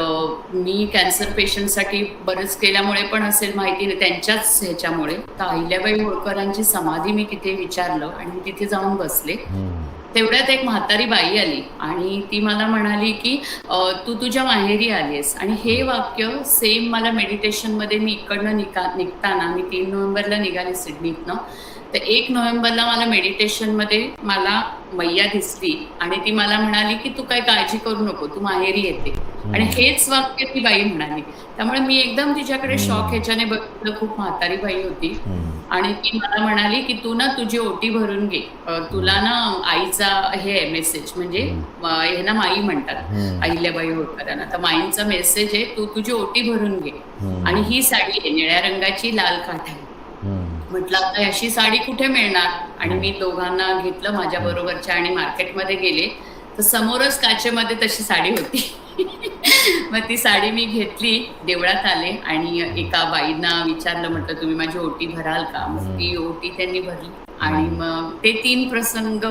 मी कॅन्सर पेशंटसाठी बरंच केल्यामुळे पण असेल माहिती नाही, त्यांच्याच ह्याच्यामुळे. तर अहिल्याबाई होळकरांची समाधी मी तिथे विचारलं आणि तिथे जाऊन बसले. तेवढ्यात एक म्हातारी बाई आली आणि ती मला म्हणाली, की "तू तुझ्या माहेरी आलीस." आणि हे वाक्य सेम मला मेडिटेशनमध्ये मी इकडनं निघताना, मी 3 नोव्हेंबरला निघाले सिडनीतनं, तर 1 नोव्हेंबरला मला मेडिटेशनमध्ये मला मैया दिसली आणि ती मला म्हणाली, की "तू काही काळजी करू नको, तू माहेरी येते." आणि हेच वाक्य ती बाई म्हणाली. त्यामुळे मी एकदम तिच्याकडे शॉक ह्याच्याने बघितलं. खूप म्हातारी बाई होती आणि ती मला म्हणाली, की "तू ना तुझी ओटी भरून घे. तुला ना आईचा हे आहे मेसेज म्हणजे हे ना माई म्हणतात अहिल्याबाई होळकर यांना. तर माईंचा मेसेज आहे, तू तुझी ओटी भरून घे आणि ही साडी आहे निळ्या रंगाची, लाल काठ आहे." म्हटलं आता अशी साडी कुठे मिळणार आणि मी दोघांना घेतलं माझ्या बरोबरच्या आणि मार्केटमध्ये गेले तर समोरच काचेमध्ये तशी साडी होती. मग ती साडी मी घेतली, देवळात आले आणि एका बाईंना विचारलं, म्हटलं तुम्ही माझी ओटी भराल का? मग ती ओटी त्यांनी भरली आणि मग ते 3 प्रसंग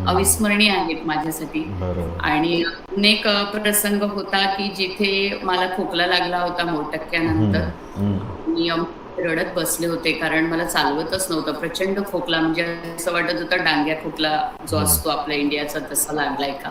अविस्मरणीय आहेत माझ्यासाठी. आणि अजून एक प्रसंग होता की जिथे मला खोकला लागला होता मोठक्क्यानंतर. मी रडत बसले होते कारण मला चालवतच नव्हतं. प्रचंड खोकला म्हणजे असं वाटत होतं डांग्या खोकला जो असतो आपल्या इंडियाचा तसा लागलाय का.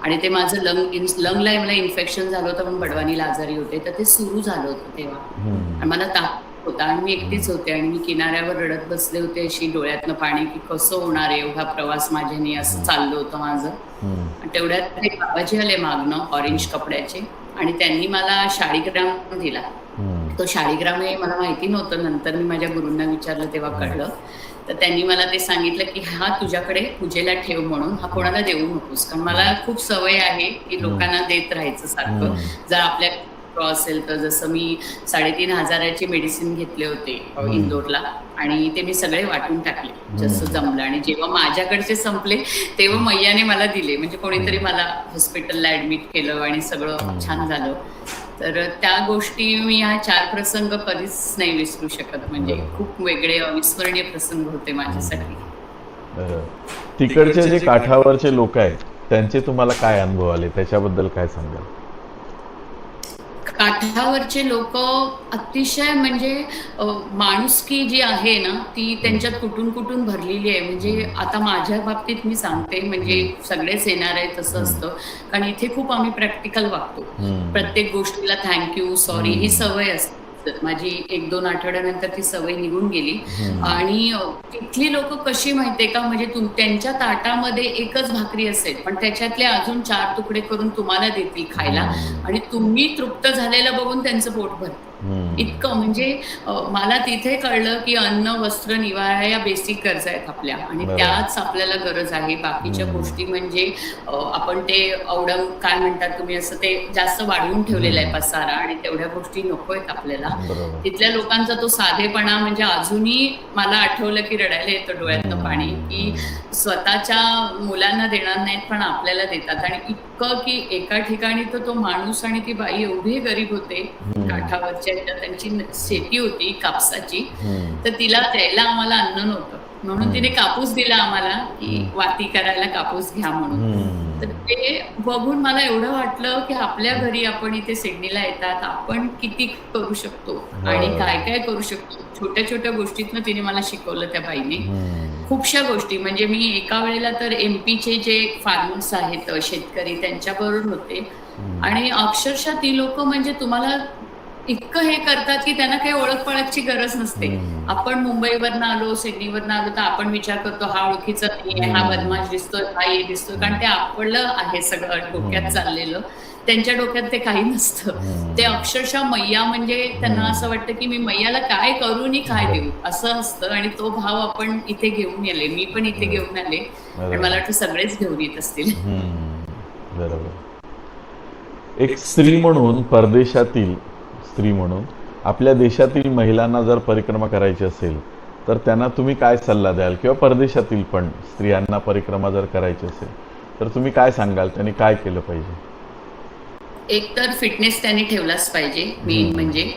आणि ते माझं लंगला मला इन्फेक्शन झालं होतं म्हणून बडवानीला आजारी होते. तर ते सुरू झालं होतं तेव्हा आणि मला ताप होता आणि मी एकटीच होते आणि मी किनाऱ्यावर रडत बसले होते अशी डोळ्यातनं पाणी की कसं होणार आहे एवढा प्रवास माझ्याने असं चाललं होतं माझं. आणि तेवढ्यात ते बाबाजी आले मागणं ऑरेंज कपड्याचे आणि त्यांनी मला शाळीग्राम दिला. तो शाळीग्राम हे मला माहिती नव्हतं. नंतर मी माझ्या गुरूंना विचारलं तेव्हा कळलं. तर त्यांनी मला ते सांगितलं की हा तुझ्याकडे पूजेला ठेव म्हणून, हा कोणाला देऊ नकोस. कारण मला खूप सवय आहे की लोकांना देत राहायचं सारखं. जर आपल्या असेल तर जसं मी 3,500ची मेडिसिन घेतले होते इंदोरला आणि ते मी सगळे वाटून टाकले जसं जमलं. आणि जेव्हा माझ्याकडचे संपले तेव्हा मैयाने मला दिले. म्हणजे कोणीतरी मला हॉस्पिटलला ऍडमिट केलं आणि सगळं छान झालं. तर त्या गोष्टी मी ह्या 4 प्रसंग कधीच नाही विसरू शकत. म्हणजे खूप वेगळे अविस्मरणीय प्रसंग होते माझ्यासाठी. तिकडचे जे काठावरचे लोक आहेत त्यांचे तुम्हाला काय अनुभव आले त्याच्याबद्दल काय सांगाल? काठावरचे लोक अतिशय म्हणजे माणुसकी जी आहे ना ती त्यांच्यात कुठून कुठून भरलेली आहे. म्हणजे आता माझ्या बाबतीत मी सांगते म्हणजे सगळेच येणार आहे तसं असतं. कारण इथे खूप आम्ही प्रॅक्टिकल वागतो. प्रत्येक गोष्टीला थँक्यू सॉरी ही सवय असते माझी. 1-2 आठवड्यानंतर ती सवय निघून गेली. आणि तिथली लोक कशी माहितीये का म्हणजे त्यांच्या ताटामध्ये एकच भाकरी असेल पण त्याच्यातले अजून 4 तुकडे करून तुम्हाला देतील खायला आणि तुम्ही तृप्त झालेलं बघून त्यांचं पोट भरतं. इतकं म्हणजे मला तिथे कळलं की अन्न वस्त्र निवारा या बेसिक गरजा आहेत आपल्या आणि त्याच आपल्याला गरज आहे. बाकीच्या गोष्टी म्हणजे आपण ते अवडंग काय म्हणतात तुम्ही असं ते जास्त वाढवून ठेवलेलं आहे पसारा आणि तेवढ्या गोष्टी नको आहेत आपल्याला. तिथल्या लोकांचा तो साधेपणा म्हणजे अजूनही मला आठवलं की रडायला येतं डोळ्यातनं पाणी की स्वतःच्या मुलांना देणार नाहीत पण आपल्याला देतात. आणि इतकं की एका ठिकाणी तर तो माणूस आणि ती बाई एवढी गरीब होते काठावरच्या त्यांची शेती होती कापसाची तर तिला द्यायला आम्हाला अन्न नव्हतं म्हणून तिने कापूस दिला आम्हाला की वाती करायला कापूस घ्या म्हणून. तर ते बघून मला एवढं वाटलं की आपल्या घरी आपण इथे सिडनीला येतात आपण किती करू शकतो आणि काय काय करू शकतो. छोट्या छोट्या गोष्टीतनं तिने मला शिकवलं त्या बाईने खूपशा गोष्टी. म्हणजे मी एका वेळेला तर MP चे जे फार्मर्स आहेत शेतकरी त्यांच्याबरोबर होते आणि अक्षरशः ती लोक म्हणजे तुम्हाला इतकं हे करतात की त्यांना काही ओळख पाळखची गरज नसते. आपण मुंबईवरनं आलो सिडनीवरनं आलो तर आपण विचार करतो हा ओळखीचा नाहीये हा बदमाश दिसतोय हा हे दिसतोय कारण ते आपलं आहे सगळं डोक्यात चाललेलं. त्यांच्या डोक्यात ते काही नसतं. ते अक्षरशः मैया म्हणजे त्यांना असं वाटतं की मी मैयाला काय करू आणि काय देऊ असं असतं. आणि तो भाव आपण इथे घेऊन आले. मी पण इथे घेऊन आले आणि मला वाटतं सगळेच घेऊन येत असतील. बरोबर. एक स्त्री म्हणून परदेशातील स्त्री म्हणून आपल्या देशातील महिलांना जर परिक्रमा करायची असेल तर त्यांना तुम्ही काय सल्ला द्याल किंवा परदेशातील पण स्त्रियांना परिक्रमा जर करायची असेल तर तुम्ही काय सांगाल त्यांनी काय केलं पाहिजे? एक तर फिटनेस त्यांनी ठेवलाच पाहिजे. मेन म्हणजे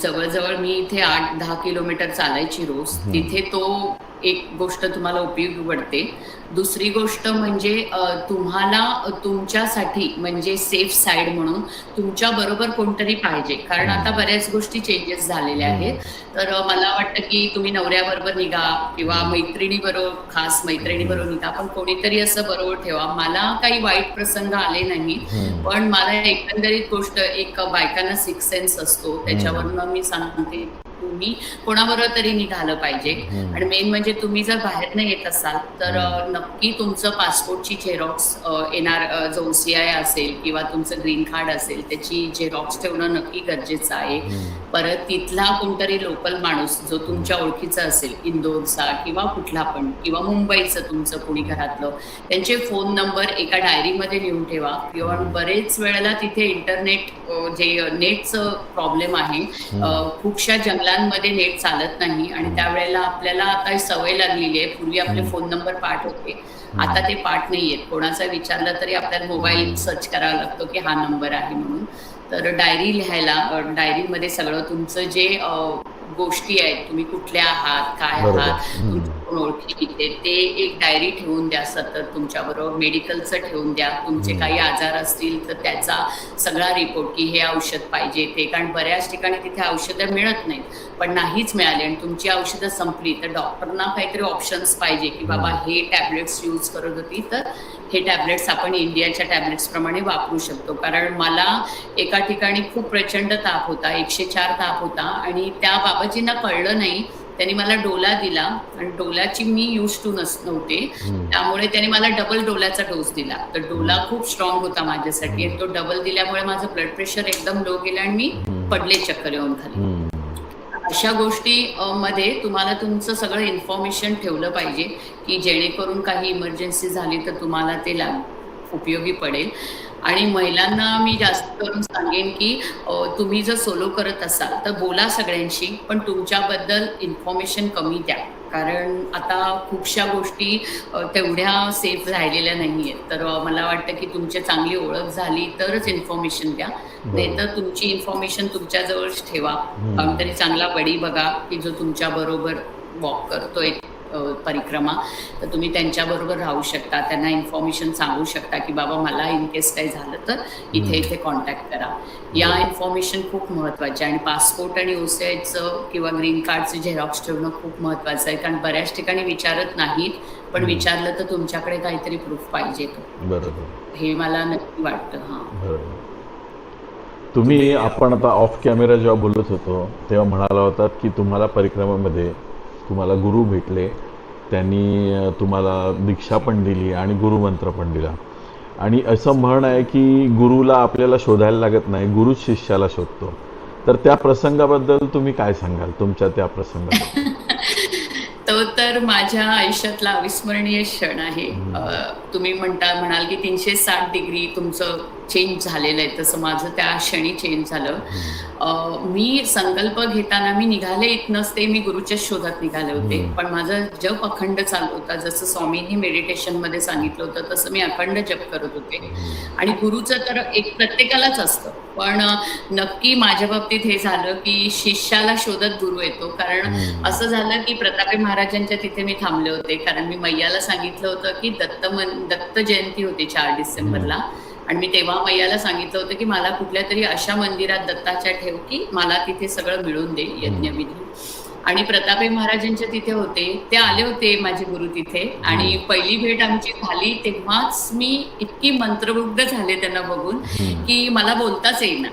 जवळजवळ मी इथे 8-10 किलोमीटर चालायची रोज. तिथे तो एक गोष्ट तुम्हाला उपयोगी पडते. दुसरी गोष्ट म्हणजे तुम्हाला तुमच्यासाठी म्हणजे सेफ साईड म्हणून तुमच्या बरोबर कोणतरी पाहिजे. कारण आता बऱ्याच गोष्टी चेंजेस झालेल्या आहेत. तर मला वाटतं की तुम्ही नवऱ्याबरोबर निघा किंवा मैत्रिणीबरोबर खास मैत्रिणीबरोबर निघा पण कोणीतरी असं बरोबर ठेवा. मला काही वाईट प्रसंग आले नाही पण मला एकंदरीत गोष्ट एक बायकांना 6 सेन्स असतो त्याच्यावरनं मी सांगते तुम्ही कोणाबरोबर तरी निघालं पाहिजे. आणि मेन म्हणजे तुम्ही जर बाहेर न येत असाल तर नक्की तुमचं पासपोर्टची झेरॉक्स येणार जो CI असेल किंवा तुमचं ग्रीन कार्ड असेल त्याची झेरॉक्स ठेवणं नक्की गरजेचं आहे. परत तिथला कोणतरी लोकल माणूस जो तुमच्या ओळखीचा असेल, इंदोरचा किंवा कुठला पण किंवा मुंबईचं तुमचं कोणी घरातलं, त्यांचे फोन नंबर एका डायरीमध्ये लिहून ठेवा. किंवा बरेच वेळेला तिथे इंटरनेट जे नेटचं प्रॉब्लेम आहे, खूपशा जंगलांमध्ये नेट चालत नाही आणि त्यावेळेला आपल्याला आता सवय लागलेली आहे. पूर्वी आपले फोन नंबर पाठ होते, आता ते पाठ नाहीयेत. कोणाचा विचारलं तरी आपल्याला मोबाईल सर्च करावा लागतो की हा नंबर आहे म्हणून. तर डायरी लिहायला, डायरीमध्ये सगळं तुमचं जे गोष्टी आहेत, तुम्ही कुठल्या आहात, काय बरोबर. आहात, तुमच्या कोण ओळखीचे ते एक डायरी ठेवून द्या सतत तुमच्याबरोबर. मेडिकलचं ठेवून द्या, तुमचे काही आजार असतील तर त्याचा सगळा रिपोर्ट की हे औषध पाहिजे ते, कारण बऱ्याच ठिकाणी तिथे औषधं मिळत नाहीत. पण नाहीच मिळाली आणि तुमची औषधं संपली तर डॉक्टरना काहीतरी ऑप्शन्स पाहिजे की बाबा हे टॅबलेट्स यूज करत होती तर हे टॅबलेट्स आपण इंडियाच्या टॅबलेट्सप्रमाणे वापरू शकतो. कारण मला एका ठिकाणी खूप प्रचंड ताप होता, 104 ताप होता आणि त्या बाबाजींना कळलं नाही. त्यांनी मला डोला दिला आणि डोलाची मी यूज टू नव्हते, त्यामुळे त्यांनी मला डबल डोल्याचा डोस दिला. तर डोला खूप स्ट्रॉंग होता माझ्यासाठी आणि तो डबल दिल्यामुळे माझं ब्लड प्रेशर एकदम लो गेलं आणि मी पडले चक्कर येऊन खाली. अशा गोष्टी मध्ये तुम्हाला तुमचं सगळं इन्फॉर्मेशन ठेवलं पाहिजे की जेणेकरून काही इमर्जन्सी झाली तर तुम्हाला ते उपयोगी पडेल. आणि महिलांना मी जास्त करून सांगेन की तुम्ही जर सोलो करत असाल तर बोला सगळ्यांशी, पण तुमच्याबद्दल इन्फॉर्मेशन कमी द्या. कारण आता खूपशा गोष्टी तेवढ्या सेफ राहिलेल्या नाही आहेत. तर मला वाटतं की तुमची चांगली ओळख झाली तरच इन्फॉर्मेशन द्या, नाही तर तुमची इन्फॉर्मेशन तुमच्याजवळच ठेवा. कोणतरी चांगला बडी बघा की जो तुमच्याबरोबर वॉक करतोय परिक्रमा, तर तुम्ही त्यांच्याबरोबर राहू शकता, त्यांना इन्फॉर्मेशन सांगू शकता की बाबा मला इन केस काही झालं तर इथे इथे कॉन्टॅक्ट करा. या इन्फॉर्मेशन खूप महत्त्वाची आहे. आणि पासपोर्ट आणि OCIचं किंवा ग्रीन कार्डचे झेरॉक्स ठेवणं खूप महत्त्वाचं आहे, कारण बऱ्याच ठिकाणी विचारत नाहीत, पण विचारलं तर तुमच्याकडे काहीतरी प्रूफ पाहिजे. बरोबर. हे मला नक्की वाटतं. हां, बरोबर. तुम्ही आपण आता ऑफ कॅमेरा जेव्हा बोलत होतो तेव्हा म्हणाला होतात की तुम्हाला परिक्रमेमध्ये तुम्हाला गुरु भेटले, त्यांनी तुम्हाला दीक्षा पण दिली आणि गुरुमंत्र पण दिला. आणि असं म्हण आहे की गुरुला आपल्याला शोधायला लागत नाही, गुरुच शिष्याला शोधतो. तर त्या प्रसंगाबद्दल तुम्ही काय सांगाल, तुमच्या त्या प्रसंगाबद्दल? तो तर माझ्या आयुष्यातला अविस्मरणीय क्षण आहे. तुम्ही म्हणाल की 360 डिग्री तुमचं चेंज झालेलं आहे, तसं माझं त्या क्षणी चेंज झालं. मी संकल्प घेताना मी निघाले इथनंच, ते मी गुरुच्या शोधात निघाले होते, पण माझं जप अखंड चालू होता. जसं स्वामींनी मेडिटेशनमध्ये सांगितलं होतं तसं मी अखंड जप करत होते. आणि गुरुचं तर एक प्रत्येकालाच असतं, पण नक्की माझ्या बाबतीत हे झालं की शिष्याला शोधत गुरु येतो. कारण असं झालं की प्रतापे महाराजांच्या तिथे मी थांबले होते, कारण मी मैयाला सांगितलं होतं की दत्त जयंती होती 4 डिसेंबरला, आणि मी तेव्हा मैयाला सांगितलं होतं की मला कुठल्या तरी अशा मंदिरात दत्ताच्या ठेव की मला तिथे सगळं मिळून दे यज्ञविधी. आणि प्रतापे महाराजांच्या तिथे होते, ते आले होते माझे गुरु तिथे, आणि पहिली भेट आमची झाली तेव्हाच मी इतकी मंत्रमुग्ध झाले त्यांना बघून की मला बोलताच येईना.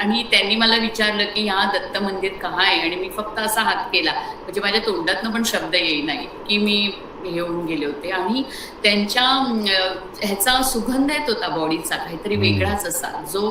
आणि त्यांनी मला विचारलं की हा दत्त मंदिर कहा आहे, आणि मी फक्त असा हात केला, म्हणजे माझ्या तोंडातनं पण शब्द येईना की मी येऊन गेले होते. आणि त्यांच्या ह्याचा सुगंध येत होता बॉडीचा, काहीतरी वेगळाच असा जो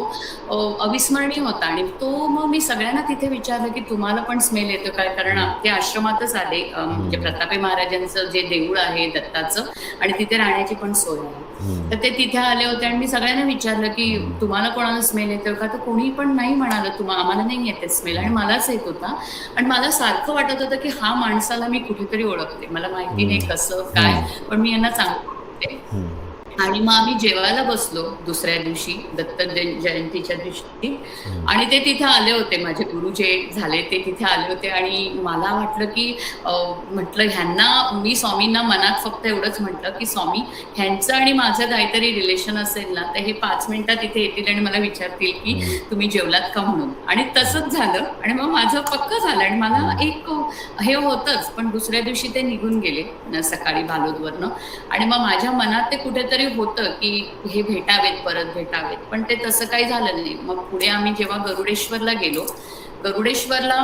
अविस्मरणीय होता. आणि तो मग मी सगळ्यांना तिथे विचारलं की तुम्हाला पण स्मेल येतो काय, कारण ते आश्रमातच आले, म्हणजे प्रतापे महाराजांचं जे देऊळ आहे दत्ताचं, आणि तिथे राहण्याची पण सोय आहे. तर ते तिथे आले होते आणि मी सगळ्यांना विचारलं की तुम्हाला कोणाला स्मेल येतो का, तर कोणी पण नाही म्हणालं आम्हाला नाही येते स्मेल, आणि मलाच येत होता. आणि मला सारखं वाटत होतं की हा माणसाला मी कुठेतरी ओळखते, मला माहिती नाही कसं काय, पण मी यांना चांगलं ओळखते. आणि मग आम्ही जेवायला बसलो दुसऱ्या दिवशी, दत्त जयंतीच्या दिवशी, आणि ते तिथे आले होते, माझे गुरु जे झाले ते तिथे आले होते. आणि मला वाटलं की म्हटलं ह्यांना, मी स्वामींना मनात फक्त एवढंच म्हटलं की स्वामी, ह्यांचं आणि माझं काहीतरी रिलेशन असेल ना, तर हे 5 मिनिटात इथे येतील आणि मला विचारतील की तुम्ही जेवलात का म्हणून. आणि तसंच झालं, आणि मग माझं पक्क झालं. आणि मला एक हे होतंच, पण दुसऱ्या दिवशी ते निघून गेले सकाळी बालोदवरनं. आणि मग माझ्या मनात ते कुठेतरी ऍक्च्युअली होतं की हे भेटावेत, परत भेटावेत, पण ते तसं काही झालं नाही. मग पुढे आम्ही जेव्हा गरुडेश्वरला गेलो, गरुडेश्वरला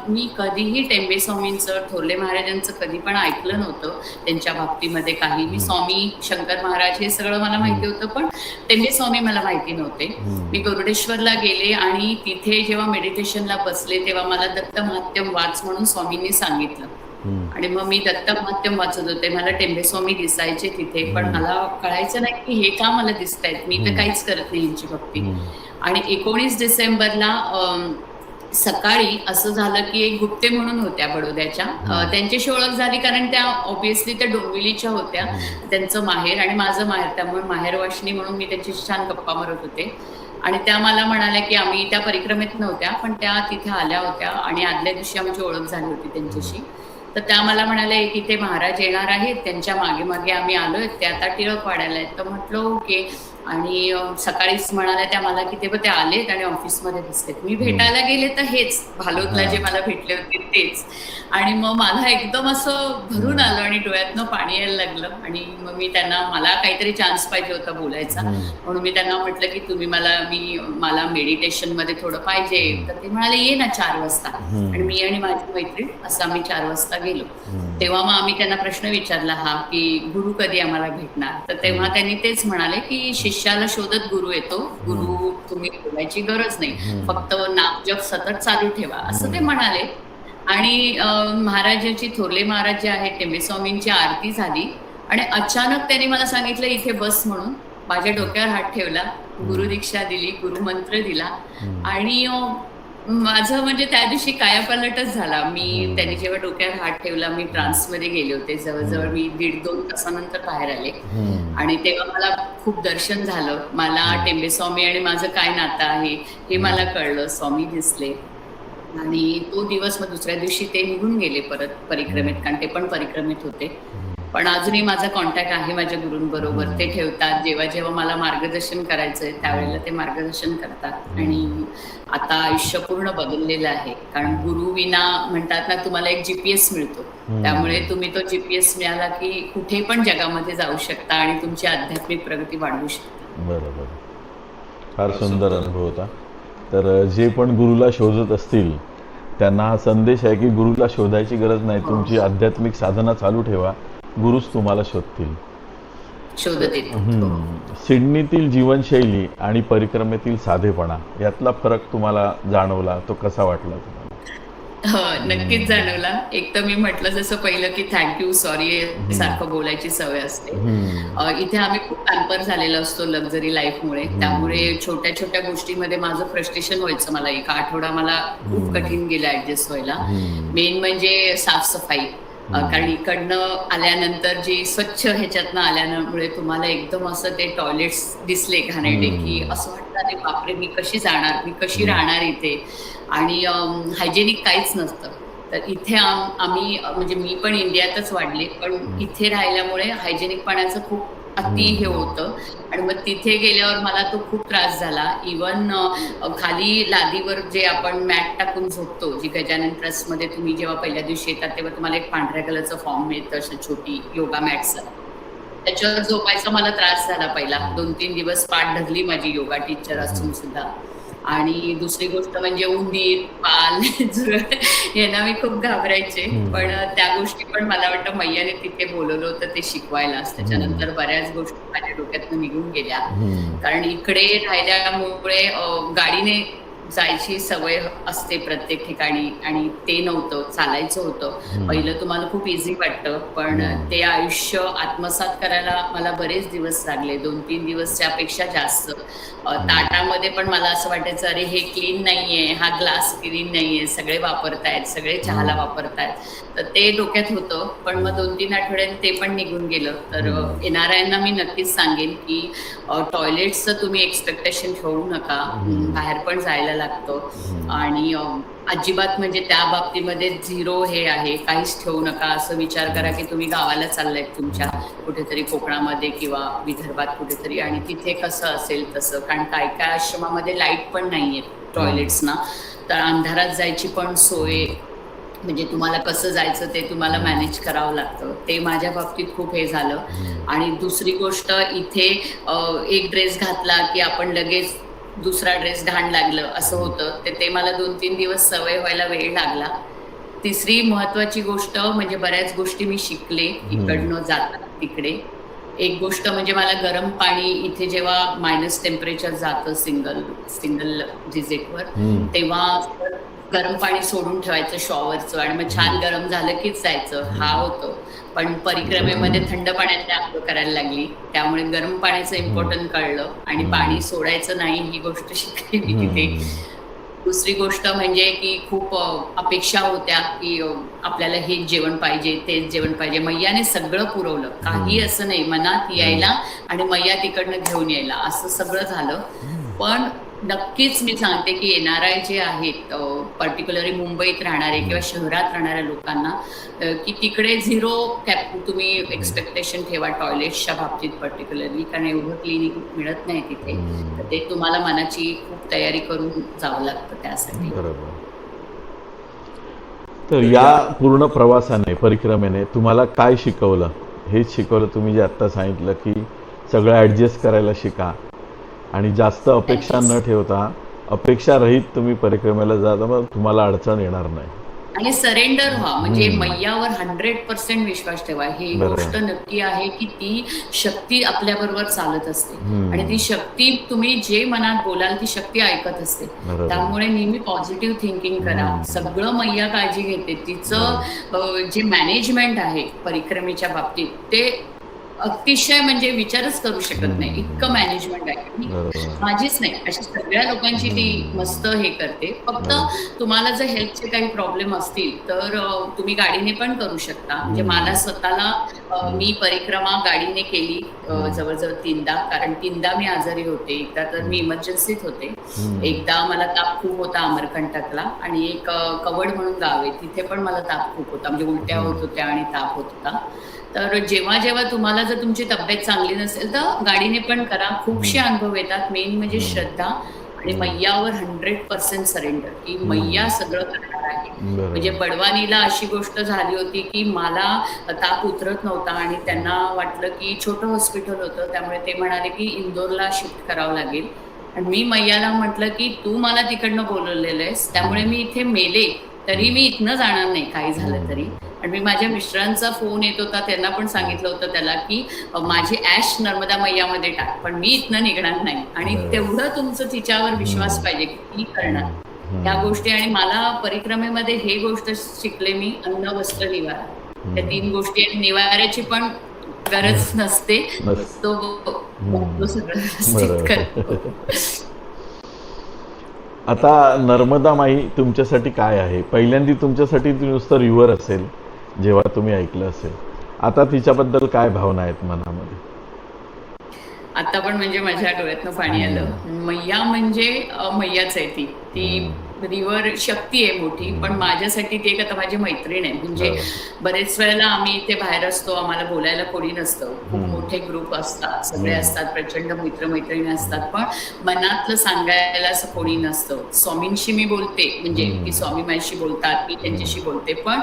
मी कधीही टेंबे स्वामींचं, थोरले महाराजांचं कधी पण ऐकलं नव्हतं. त्यांच्या बाबतीमध्ये काही. मी स्वामी, शंकर महाराज हे सगळं मला माहिती होतं, पण टेंबे स्वामी मला माहिती नव्हते. मी गरुडेश्वरला गेले आणि तिथे जेव्हा मेडिटेशनला बसले, तेव्हा मला दत्त महात्म्य वाच म्हणून स्वामींनी सांगितलं. आणि मग मी दत्त महात्म्य वाचत होते. मला टेंबे स्वामी दिसायचे तिथे, पण मला कळायचं नाही की हे का मला दिसतायत. मी तर काहीच करत नाही यांची भक्ती. आणि 19 डिसेंबरला सकाळी असं झालं की एक गुप्ते म्हणून होत्या बडोद्याच्या, त्यांच्याशी ओळख झाली कारण त्या ऑब्व्हियसली त्या डोंबिवलीच्या होत्या. त्यांचं माहेर आणि माझं माहेर, त्यामुळे माहेरवाशिणी म्हणून मी त्यांच्याशी छान गप्पा मारत होते. आणि त्या मला म्हणाल्या की आम्ही त्या परिक्रमेत नव्हत्या, पण त्या तिथे आल्या होत्या आणि आदल्या दिवशी आमची ओळख झाली होती त्यांच्याशी. तर त्या मला म्हणाल्या की ते महाराज येणार आहेत, त्यांच्या मागे मागे आम्ही आलोय, ते आता टिळक वाढायला आहेत. तर म्हटलं ओके. आणि सकाळीच म्हणाल्या त्या मला की ते आलेत आणि ऑफिसमध्ये दिसलेत. मी भेटायला गेले तर हेच भालोदला जे मला भेटले होते तेच. आणि मग मला एकदम असं भरून आलं आणि डोळ्यातनं पाणी यायला लागलं. आणि मग मला काहीतरी चान्स पाहिजे होता बोलायचा, म्हणून मी त्यांना म्हटलं की तुम्ही मला मेडिटेशन मध्ये थोडं पाहिजे. तर ते म्हणाले ये ना 4 वाजता. आणि मी आणि माझी मैत्रीण असं आम्ही 4 वाजता गेलो. तेव्हा मग आम्ही त्यांना प्रश्न विचारला हा की गुरु कधी आम्हाला भेटणार. तर तेव्हा त्यांनी तेच म्हणाले की शिष्याला शोधत गुरु येतो, गुरु तुम्ही बोलायची गरज नाही, फक्त नामजप सतत चालू ठेवा, असं ते म्हणाले. आणि महाराजांची, थोरले महाराज जे आहेत टेंबे स्वामींची आरती झाली आणि अचानक त्यांनी मला सांगितलं इथे बस म्हणून. माझ्या डोक्यावर हात ठेवला, गुरुदीक्षा दिली, गुरुमंत्र दिला. आणि माझं म्हणजे त्या दिवशी कायापालटच झाला. त्यांनी जेव्हा डोक्यावर हात ठेवला, मी ट्रान्समध्ये गेले होते. जवळजवळ मी 1.5-2 तासानंतर बाहेर आले. आणि तेव्हा मला खूप दर्शन झालं. मला टेंबे स्वामी आणि माझं काय नातं आहे हे मला कळलं. स्वामी दिसले. आणि तो दिवस, मग दुसऱ्या दिवशी ते निघून गेले परत परिक्रमेत, कारण ते पण परिक्रमेत होते. पण अजूनही माझा कॉन्टॅक्ट आहे माझ्या गुरूंबरोबर. ते ठेवतात. जेव्हा जेव्हा मला मार्गदर्शन करायचंय त्यावेळेला ते मार्गदर्शन करतात. आणि आता आयुष्य पूर्ण बदललेलं आहे, कारण गुरु विना म्हणतात ना, तुम्हाला एक जीपीएस मिळतो. त्यामुळे तुम्ही तो जीपीएस मिळाला की कुठे पण जगामध्ये जाऊ शकता आणि तुमची आध्यात्मिक प्रगती वाढवू शकता. बरोबर. फार सुंदर अनुभव होता. तर जे पण गुरुला शोधत असतील त्यांना हा संदेश आहे की गुरुला शोधायची गरज नाही, तुमची आध्यात्मिक साधना चालू ठेवा, गुरुच तुम्हाला शोधतील. शोधत येते. सिडनीतील जीवनशैली आणि परिक्रमेतील साधेपणा यातला फरक तुम्हाला जाणवला, तो कसा वाटला तुम्हाला? नक्कीच जाणवला. एक तर मी म्हटलं जसं पहिलं की थँक्यू, सॉरी सारखं बोलायची सवय असते. इथे आम्ही खूप पॅम्पर झालेलो असतो लक्झरी लाईफमुळे, त्यामुळे छोट्या छोट्या गोष्टींमध्ये माझं फ्रस्ट्रेशन व्हायचं. मला 1 आठवडा मला खूप कठीण गेला ऍडजस्ट व्हायला. मेन म्हणजे साफसफाई, कारण इकडनं आल्यानंतर जी स्वच्छ ह्याच्यातनं आल्यामुळे तुम्हाला एकदम असं ते टॉयलेट्स दिसले घाणेरडे की असं वाटतं अरे बापरे, मी कशी जाणार, मी कशी राहणार इथे. आणि हायजेनिक काहीच नसतं. तर इथे आम्ही म्हणजे मी पण इंडियातच वाढले, पण इथे राहिल्यामुळे हायजेनिक पाण्याचं खूप अति हे होतं. आणि मग तिथे गेल्यावर मला तो खूप त्रास झाला. इवन खाली लादीवर जे आपण मॅट टाकून झोपतो, जी गजानन ट्रस्टमध्ये तुम्ही जेव्हा पहिल्या दिवशी येतात तेव्हा तुम्हाला एक पांढऱ्या कलरचं फॉर्म मिळतं, अशी छोटी योगा मॅटचं, त्याच्यावर झोपायचा मला त्रास झाला पहिला. 2-3 दिवस पाठ धरली माझी योगा टीचर असून सुद्धा. आणि दुसरी गोष्ट म्हणजे उंदीर, पाल, झुरळ यांना मी खूप घाबरायचे. पण त्या गोष्टी पण मला वाटतं मैयाने तिथे बोलवलं होतं ते शिकवायलाच. त्याच्यानंतर बऱ्याच गोष्टी माझ्या डोक्यातून निघून गेल्या, कारण इकडे राहिल्यामुळे गाडीने जायची सवय असते प्रत्येक ठिकाणी आणि ते नव्हतं, चालायचं होतं. पहिलं तुम्हाला खूप इझी वाटतं, पण ते आयुष्य आत्मसात करायला मला बरेच दिवस लागले, 2-3 दिवसच्या पेक्षा जास्त. ताटामध्ये पण मला असं वाटायचं अरे हे क्लीन नाहीये, हा ग्लास क्लीन नाहीये, सगळे वापरतायत, सगळे चहाला वापरतायत. तर ते डोक्यात होतं. पण मग 2-3 आठवड्यात ते पण निघून गेलं. तर येणाऱ्यांना मी नक्कीच सांगेन की टॉयलेट्सचं तुम्ही एक्सपेक्टेशन ठेवू नका, बाहेर पण जायला लागतं. आणि अजिबात म्हणजे त्या बाबतीमध्ये 0 हे आहे, काहीच ठेवू नका. असं विचार करा की तुम्ही गावाला चाललाय तुमच्या कुठेतरी कोकणामध्ये किंवा विदर्भात कुठेतरी, आणि तिथे कसं असेल तसं, कारण काय काय आश्रमामध्ये लाईट पण नाहीये टॉयलेट्सना, तर अंधारात जायची पण सोय म्हणजे तुम्हाला कसं जायचं ते तुम्हाला मॅनेज करावं लागतं. ते माझ्या बाबतीत खूप हे झालं. आणि दुसरी गोष्ट इथे एक ड्रेस घातला की आपण लगेच दुसरा ड्रेस घाण लागलं असं होतं. ते मला 2-3 दिवस सवय व्हायला वेळ लागला. तिसरी महत्वाची गोष्ट म्हणजे बऱ्याच गोष्टी मी शिकले इकडनं जाताना तिकडे. एक गोष्ट म्हणजे मला गरम पाणी इथे जेव्हा मायनस टेम्परेचर जातं सिंगल सिंगल व्हिजिटवर, तेव्हा गरम पाणी सोडून ठेवायचं शॉवरचं आणि मग छान गरम झालं कीच जायचं. हा होतो. पण परिक्रमेमध्ये थंड पाण्याने अंघोळ करायला लागली. त्यामुळे गरम पाण्याचं इम्पॉर्टंट कळलं आणि पाणी सोडायचं नाही ही गोष्ट शिकली मी तिथे. दुसरी गोष्ट म्हणजे की खूप अपेक्षा होत्या की आपल्याला हेच जेवण पाहिजे, तेच जेवण पाहिजे. मैयाने सगळं पुरवलं. काही असं नाही मनात यायला आणि मैया तिकडनं घेऊन यायला असं सगळं झालं. पण नक्कीच मी सांगते की एन-आर-आय जे आहेत पर्टिक्युलरली मुंबईत राहणारे किंवा शहरात राहणाऱ्या लोकांना की तिकडे झिरो तुम्ही एक्स्पेक्टेशन ठेवा टॉयलेट्सच्या बाबतीत पर्टिक्युलरली, कारण एवढं क्लिनिक मिळत नाही तिथे. तर ते तुम्हाला मनाची खूप तयारी करून जावं लागतं त्यासाठी. बरोबर. तर या पूर्ण प्रवासाने परिक्रमेने तुम्हाला काय शिकवलं? हेच शिकवलं तुम्ही जे आत्ता सांगितलं की सगळं ॲडजस्ट करायला शिका आणि जास्त अपेक्षा न ठेवता अपेक्षा रहित तुम्ही परिक्रमेला जाता मग तुम्हाला अडचण येणार नाही. आणि सरेंडर व्हा म्हणजे मैयावर 100% विश्वास ठेवा. ही गोष्ट नक्की आहे की ती शक्ती आपल्याबरोबर चालत असते आणि ती शक्ती तुम्ही जे मनात बोलाल ती शक्ती ऐकत असते. त्यामुळे नेहमी पॉझिटिव्ह थिंकिंग करा. सगळं मैया काळजी घेते. तिचं जे मॅनेजमेंट आहे परिक्रमेच्या बाबतीत ते अतिशय म्हणजे विचारच करू शकत नाही इतकं मॅनेजमेंट आहे. माझीच नाही अशी सगळ्या लोकांची ती मस्त हे करते. फक्त तुम्हाला जर हेल्थचे काही प्रॉब्लेम असतील तर तुम्ही गाडीने पण करू शकता. म्हणजे मला स्वतःला मी परिक्रमा गाडीने केली जवळजवळ 3दा, कारण 3दा मी आजारी होते. एकदा तर मी इमर्जन्सीत होते, एकदा मला ताप खूप होता अमरकंटकला आणि एक कवड म्हणून गाव आहे तिथे पण मला ताप खूप होता, म्हणजे उलट्या होत होत्या आणि ताप होत होता. तर जेव्हा जेव्हा तुम्हाला जर तुमची तब्येत चांगली नसेल तर गाडीने पण करा. खूपशे अनुभव येतात. मेन म्हणजे श्रद्धा आणि मैयावर 100% सरेंडर की मैया सगळं करणार आहे. म्हणजे बडवानीला अशी गोष्ट झाली होती की मला ताप उतरत नव्हता आणि त्यांना वाटलं की छोटं हॉस्पिटल होतं त्यामुळे ते म्हणाले की इंदोरला शिफ्ट करावं लागेल. आणि मी मैयाला म्हटलं की तू मला तिकडनं बोलवलेलं आहेस त्यामुळे मी इथे मेले तरी मी इथनं जाणार नाही काही झालं तरी. आणि मी माझ्या मिस्टरांचा फोन येत होता त्यांना पण सांगितलं होतं त्याला की माझी ॲश नर्मदा मैयामध्ये टाक पण मी इथनं निघणार नाही. आणि तेवढं तुमचं तिच्यावर विश्वास पाहिजे की ती करणार या गोष्टी. आणि मला परिक्रमेमध्ये हे गोष्ट शिकले मी अन्न वस्त्र निवारा, त्या 3 गोष्टी आहेत. निवाऱ्याची पण गरज नसते, तो सगळं व्यवस्थित करतो. आता नर्मदा माई तुमच्यासाठी काय आहे? पहिल्यांदा तुमच्यासाठी ती नुसतं रिव्हर असेल जेव्हा तुम्ही ऐकलं असेल, आता तिच्याबद्दल काय भावना आहेत मनामध्ये? आता पण म्हणजे माझ्या डोळ्यातनं पाणी आलं. मैया म्हणजे मैयाच आहे ती. ती रिव्हर शक्ती आहे मोठी, पण माझ्यासाठी ती एक आता माझी मैत्रीण आहे. म्हणजे बरेच वेळेला आम्ही इथे बाहेर असतो, आम्हाला बोलायला कोणी नसतं. खूप मोठे ग्रुप असतात, सगळे असतात, प्रचंड मित्र-मैत्रिणी असतात, पण मनातलं सांगायला असं कोणी नसतं. स्वामींशी मी बोलते, म्हणजे की स्वामी माझ्याशी बोलतात, मी त्यांच्याशी बोलते, पण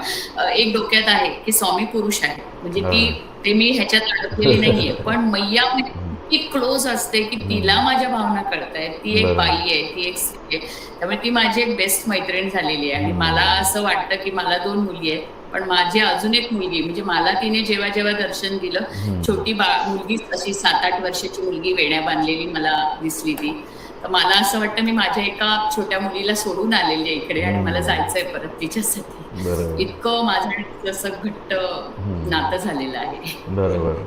एक डोक्यात आहे की स्वामी पुरुष आहे. म्हणजे ते मी ह्याच्यात अडकलेली नाहीये. पण मैया इतकी क्लोज असते की तिला माझ्या भावना कळतायत. ती एक बाई आहे, ती एक स्त्री आहे. त्यामुळे ती माझी एक बेस्ट मैत्रीण झालेली आहे. आणि मला असं वाटतं की मला 2 मुली आहेत, पण माझी अजून एक मुलगी, म्हणजे मला तिने जेव्हा जेव्हा दर्शन दिलं, छोटी मुलगी अशी 7-8 वर्षाची मुलगी वेण्या बांधलेली मला दिसली ती. तर मला असं वाटतं मी माझ्या एका छोट्या मुलीला सोडून आलेली आहे इकडे आणि मला जायचंय परत तिच्यासाठी. इतकं माझं आणि तिचं असं घट्ट नातं झालेलं आहे. बरोबर.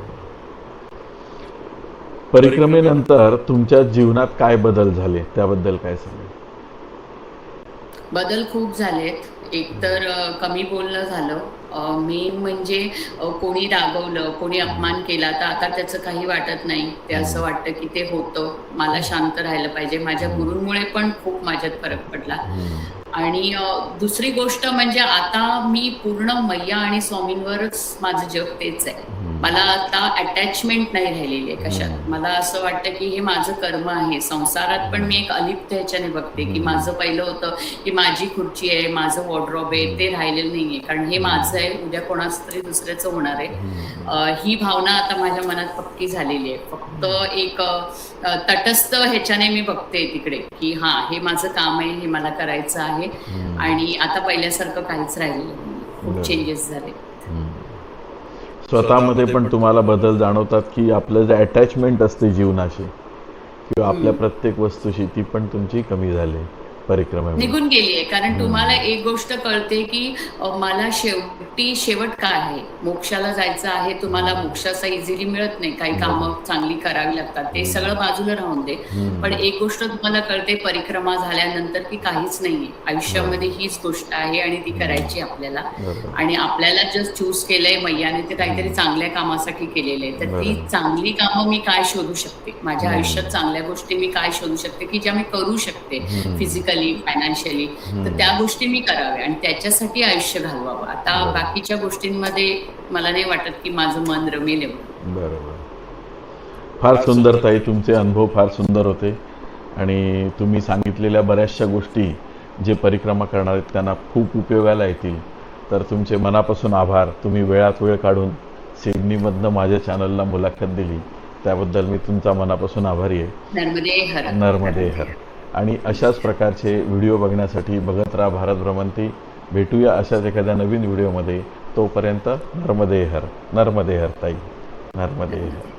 परिक्रमेनंतर तुमच्या जीवनात काय बदल झाले त्याबद्दल काय सांगाल? बदल खूप झालेत. एक तर कमी बोलणं झालं. मेन म्हणजे कोणी रागवलं, कोणी अपमान केला तर आता त्याचं काही वाटत नाही. ते असं वाटतं की ते होतं. मला शांत राहायला पाहिजे. माझ्या गुरूंमुळे पण खूप माझ्यात फरक पडला. आणि दुसरी गोष्ट म्हणजे आता मी पूर्ण मैया आणि स्वामींवरच माझं जग तेच आहे. मला आता अटॅचमेंट नाही राहिलेली आहे कशात. मला असं वाटतं की हे माझं कर्म आहे. संसारात पण मी एक अलिप्त ह्याच्याने बघते की माझं पहिलं होतं की माझी खुर्ची आहे, माझं वॉर्डरोब आहे, ते राहिलेलं नाहीये, कारण हे माझं आहे, उद्या कोणाचं तरी दुसऱ्याचं होणार आहे. ही भावना आता माझ्या मनात पक्की झालेली आहे. फक्त एक तटस्थ ह्याच्याने मी बघते तिकडे की हा, हे माझं काम आहे, हे मला करायचं आहे. आणि आता पहिल्यासारखं काहीच राहिलेलं नाही. खूप चेंजेस झाले. स्वतःमध्ये पण तुम्हाला बदल जाणवतात की आपलं जे अटॅचमेंट असते जीवनाशी किंवा आपल्या प्रत्येक वस्तूशी, ती पण तुमची कमी झाली परिक्रमेमुळे? निघून गेली आहे. कारण तुम्हाला एक गोष्ट कळते की मला शेवट काय आहे, मोक्षाला जायचं आहे. तुम्हाला मोक्षाचा इझिली मिळत नाही, काही कामं चांगली करावी लागतात, ते सगळं बाजूला राहून दे. पण एक गोष्ट तुम्हाला कळते परिक्रमा झाल्यानंतर की काहीच नाहीये आयुष्यामध्ये, हीच गोष्ट आहे आणि ती करायची आपल्याला. आणि आपल्याला जस्ट चूज केलंय मैयाने, ते काहीतरी चांगल्या कामासाठी केलेलं आहे. तर ती चांगली कामं मी काय शोधू शकते माझ्या आयुष्यात, चांगल्या गोष्टी मी काय शोधू शकते की ज्या मी करू शकते फिजिकली, फायनान्शियली, तर त्या गोष्टी मी कराव्या आणि त्याच्यासाठी आयुष्य घालवावं. आता बाकीच्या गोष्टींमध्ये मला नाही वाटत की माझं मन रमेल एवढं. बरोबर. फार सुंदर ताई, तुमचे अनुभव फार सुंदर होते आणि तुम्ही सांगितलेल्या बऱ्याचशा गोष्टी जे परिक्रमा करणार आहेत त्यांना खूप उपयोगाला येतील. तर तुमचे मनापासून आभार. तुम्ही वेळात वेळ काढून सिडनीमधनं माझ्या चॅनलला मुलाखत दिली, त्याबद्दल मी तुमचा मनापासून आभारी आहे. नर्मदे हर. नर्मदे हर. आणि अशाच प्रकारचे व्हिडिओ बघण्यासाठी बघत राहा भारत भ्रमंती. भेटूया अशाच एखाद्या नवीन व्हिडिओमध्ये. तोपर्यंत नर्मदे हर. नर्मदे हर ताई. नर्मदे हर.